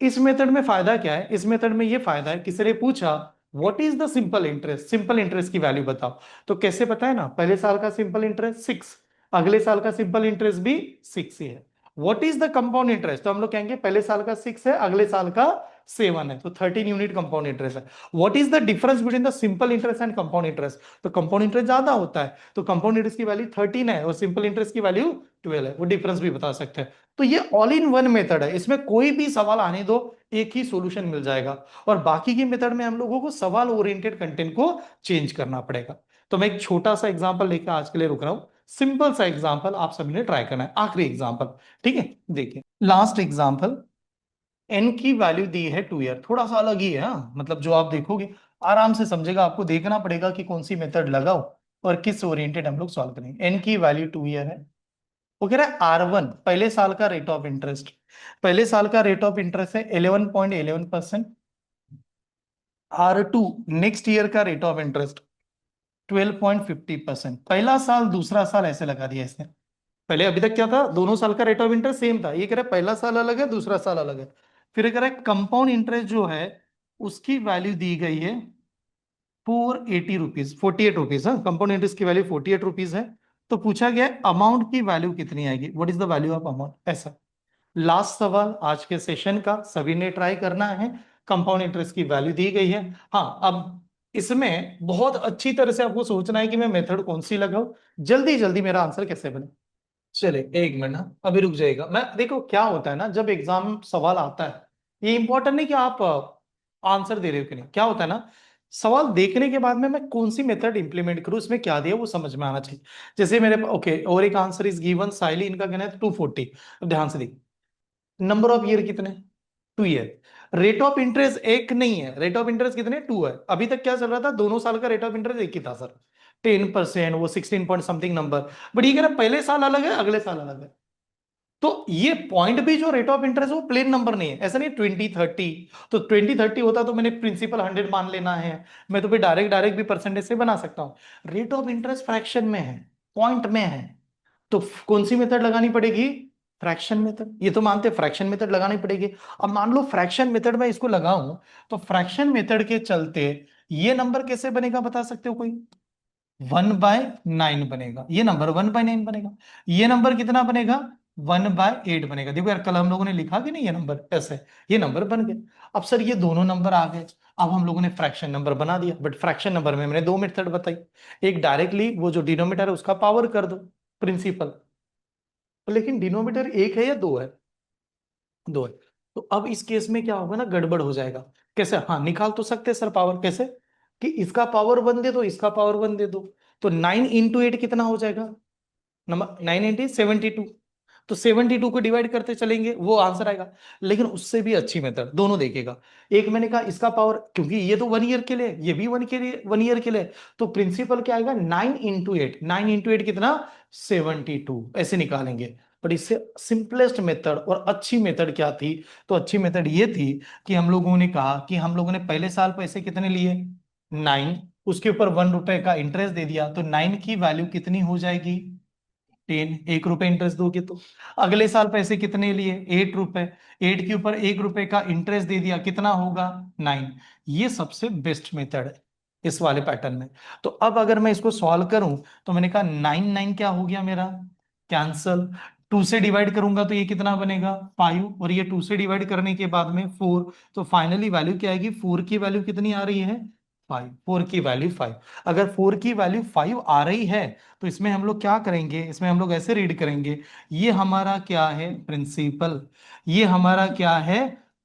इस मेथड में फायदा क्या है? इस मेथड में ये फायदा है कि सर ये पूछा what is the simple interest, simple interest की वैल्यू बताओ। तो कैसे पता है ना, पहले साल का सिंपल इंटरेस्ट 6, अगले साल का सिंपल इंटरेस्ट भी 6 ही है। What is the compound interest, तो हम लोग कहेंगे पहले साल का 6 है, अगले साल का 7 है, तो 13 यूनिट कंपाउंड इंटरेस्ट है। What is the difference between the simple interest and compound interest, तो कंपाउंड इंटरेस्ट ज्यादा होता है, तो कंपाउंड इंटरेस्ट की वैल्यू 13 है और सिंपल इंटरेस्ट की वैल्यू 12 है। वो डिफरेंस भी बता सकते हैं। तो ये ऑल इन वन मेथड है, इसमें कोई भी सवाल आने दो, एक ही सॉल्यूशन मिल जाएगा। और बाकी की मेथड में हम लोगों को सवाल ओरिएंटेड कंटेंट को चेंज करना पड़ेगा। तो मैं एक छोटा सा एग्जांपल लेकर आज के लिए रुक रहा हूं। सिंपल सा एग्जांपल आप सभी ने ट्राई करना है, आखिरी एग्जांपल। ठीक है, देखिए लास्ट एग्जांपल। एन की वैल्यू दी है 2 ईयर, थोड़ा सा अलग ही है। हाँ, मतलब जो आप देखोगे आराम से समझेगा, आपको देखना पड़ेगा कि कौन सी मेथड लगाओ और किस ओरिएंटेड हम लोग सॉल्व करेंगे। एन की वैल्यू 2 ईयर है। वो कह रहा है R1 पहले साल का रेट ऑफ इंटरेस्ट, पहले साल का रेट ऑफ इंटरेस्ट है 11.11%। R2 नेक्स्ट ईयर का रेट ऑफ इंटरेस्ट 12.50%। पहला साल दूसरा साल ऐसे लगा दिया इसने। पहले अभी तक क्या था, दोनों साल का रेट ऑफ इंटरेस्ट सेम था, ये कह रहा है पहला साल अलग है दूसरा साल अलग है। फिर ये कह रहा है कंपाउंड इंटरेस्ट जो है उसकी वैल्यू दी गई है 480 रुपीज, 48 रुपीज। हाँ, कंपाउंड इंटरेस्ट की वैल्यू 48 रुपीज है। तो पूछा गया अमाउंट की वैल्यू कितनी आएगी, what is the value of amount, ऐसा। लास्ट सवाल आज के सेशन का, सभी ने ट्राई करना है। कंपाउंड इंटरेस्ट की वैल्यू दी गई है। हाँ, अब इसमें बहुत अच्छी तरह से आपको सोचना है कि मैं मेथड कौन सी लगाऊं, जल्दी जल्दी मेरा आंसर कैसे बने। चले एक मिनट ना, अभी रुक जाएगा। मैं देखो क्या होता है ना, जब एग्जाम सवाल आता है, ये इंपॉर्टेंट नहीं कि आप आंसर दे रहे हो कि नहीं, क्या होता है ना, सवाल देखने के बाद में मैं कौन सी मेथड इंप्लीमेंट करूं, इसमें क्या दिया वो समझ में आना चाहिए। जैसे मेरे ओके, और एक आंसर इज गिवन, साइली इनका कहना है 240। अब ध्यान से देखिए, नंबर ऑफ ईयर कितने? 2 ईयर। रेट ऑफ इंटरेस्ट एक नहीं है, रेट ऑफ इंटरेस्ट कितने? 2 है। अभी तक क्या चल रहा था, दोनों साल का रेट ऑफ इंटरेस्ट एक ही था सर, 10%, वो 16 पॉइंट समथिंग नंबर। बट ये कह रहा है पहले साल अलग है अगले साल अलग है। तो ये पॉइंट भी जो रेट ऑफ इंटरेस्ट वो प्लेन नंबर नहीं है, ऐसा नहीं 2030। तो 2030 होता तो मैंने प्रिंसिपल 100 मान लेना है, मैं तो फिर डायरेक्ट डायरेक्ट भी परसेंटेज से बना सकता हूं। रेट ऑफ इंटरेस्ट फ्रैक्शन में है, पॉइंट में है। तो कौन सी मेथड लगानी पड़ेगी? Fraction method. ये तो मानते फ्रैक्शन मेथड लगानी पड़ेगी। अब मान लो फ्रैक्शन मेथड में इसको लगाऊं, तो फ्रैक्शन मेथड के चलते ये नंबर कैसे बनेगा बता सकते हो कोई? 1/9 बनेगा, ये नंबर 1/9 बनेगा। ये नंबर कितना बनेगा? 1/8 बनेगा। देखो यार, कल हम लोगों ने लिखा कि नहीं ये नंबर ऐसे, ये नंबर बन गए। अब सर ये दोनों नंबर आ गए, अब हम लोगों ने फ्रैक्शन नंबर बना दिया। बट फ्रैक्शन नंबर में मैंने दो मेथड बताई, एक डायरेक्टली वो जो डिनोमिनेटर है उसका पावर कर दो, प्रिंसिपल। लेकिन डिनोमिनेटर एक है या दो है? दो है। तो अब इस केस में क्या होगा ना, गड़बड़ हो जाएगा। कैसे? हाँ, निकाल तो सकते हैं सर पावर, कैसे? कि इसका पावर 1 दे दो, इसका पावर 1 दे दो। तो 9 × 8 कितना हो जाएगा? नंबर 9 × 72। तो 72 को डिवाइड करते चलेंगे, वो आंसर आएगा। लेकिन उससे भी अच्छी मेथड दोनों देखेगा। एक मैंने कहा इसका पावर, क्योंकि ये तो 1 ईयर के लिए, ये भी 1 ईयर के लिए, तो प्रिंसिपल क्या आएगा, 9 × 8, 9 × 8 कितना, 72, ऐसे निकालेंगे। पर इससे सिंपलेस्ट मेथड और अच्छी मेथड क्या थी, तो अच्छी मेथड ये थी कि हम लोगों ने कहा कि हम लोगों ने पहले साल पैसे कितने लिए, 9, उसके ऊपर 1 रुपए का इंटरेस्ट दे दिया, तो 9 की वैल्यू कितनी हो जाएगी, 10, 1 रुपए इंटरेस्ट दोगे तो। अगले साल पैसे कितने लिए, 8 रुपए, 8 के ऊपर 1 रुपए का इंटरेस्ट दे दिया, कितना होगा, 9। ये सबसे बेस्ट मेथड है इस वाले पैटर्न में। तो अब अगर मैं इसको सॉल्व करूं, तो मैंने कहा 9 क्या हो गया मेरा, कैंसल। 2 से डिवाइड करूंगा तो ये कितना बनेगा, 5, और ये 2 से डिवाइड करने के बाद में 4, तो फाइनली वैल्यू क्या आएगी, 4 की वैल्यू कितनी आ रही है, 5, 4 की वैल्यू 5। अगर 4 की वैल्यू 5 आ रही है, तो इसमें हम लोग क्या करेंगे, इसमें हम लोग ऐसे रीड करेंगे, ये हमारा क्या है, प्रिंसिपल, ये हमारा क्या है,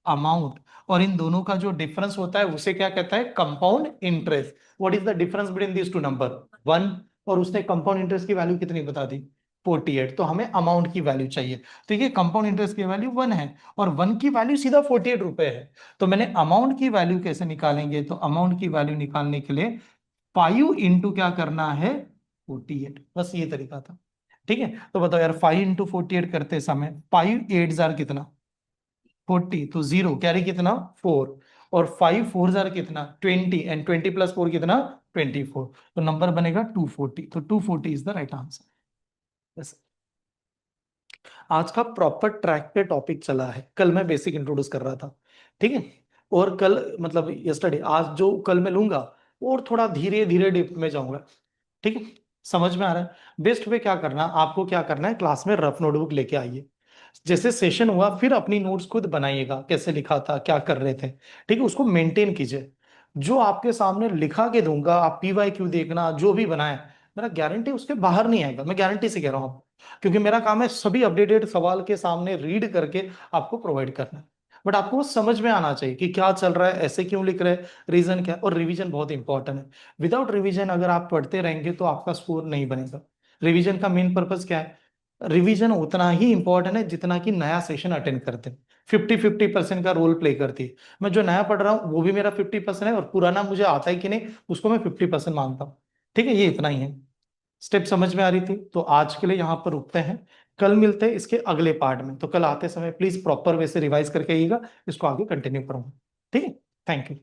अमाउंट, और इन दोनों का जो डिफरेंस होता है उसे क्या कहता है, compound interest. What is the difference between this two number, 1। और उसने कंपाउंड इंटरेस्ट की वैल्यू कितनी बता दी, 48। तो हमें अमाउंट की वैल्यू चाहिए, तो ये कंपाउंड इंटरेस्ट की वैल्यू 1 है, और 1 की वैल्यू सीधा 48 रुपए है। तो मैंने अमाउंट की वैल्यू कैसे निकालेंगे, तो अमाउंट की वैल्यू निकालने के लिए 5 इंटू क्या करना है, 48, बस ये तरीका था। ठीक है, तो बताओ यार, 5 × 48 करते समय 5 8 कितना, 40, तो 0 कैरी कितना, 4, और 5 4 कितना, 20, एंड 20 + 4 कितना, 24, तो नंबर बनेगा 240। तो 240 इज द राइट आंसर। बस आज का प्रॉपर ट्रैक पे टॉपिक चला है, कल मैं बेसिक इंट्रोड्यूस कर रहा था, ठीक है, और कल मतलब यस्टरडे, आज जो कल मैं लूंगा और थोड़ा धीरे धीरे डिप में जाऊंगा, ठीक है। समझ में आ रहा है, बेस्ट वे क्या करना, आपको क्या करना है, क्लास में रफ नोटबुक लेके आइए, जैसे सेशन हुआ फिर अपनी नोट्स खुद बनाइएगा, कैसे लिखा था, क्या कर रहे थे, ठीक है, उसको मेंटेन कीजिए। जो आपके सामने लिखा के दूंगा, आप PYQ देखना, जो भी बनाए, मेरा गारंटी उसके बाहर नहीं आएगा, मैं गारंटी से कह रहा हूँ, क्योंकि मेरा काम है सभी अपडेटेड सवाल के सामने रीड करके आपको प्रोवाइड करना। बट आपको वो समझ में आना चाहिए कि क्या चल रहा है, ऐसे क्यों लिख रहे हैं, रीजन क्या है, और रिवीजन बहुत इंपॉर्टेंट है। विदाउट रिवीजन अगर आप पढ़ते रहेंगे तो आपका स्कोर नहीं बनेगा। रिवीजन का मेन पर्पस क्या है, रिवीजन उतना ही इंपॉर्टेंट है जितना कि नया सेशन अटेंड करते हैं। 50-50% का रोल प्ले करती है। मैं जो नया पढ़ रहा हूँ वो भी मेरा 50% है, और पुराना मुझे आता है कि नहीं उसको मैं 50% मानता हूँ। ठीक है, ये इतना ही है। स्टेप समझ में आ रही थी, तो आज के लिए यहाँ पर रुकते हैं। कल मिलते हैं इसके अगले पार्ट में, तो कल आते समय प्लीज प्रॉपर वे से रिवाइज करके आइएगा, इसको आगे कंटिन्यू करूंगा। ठीक है, थैंक यू।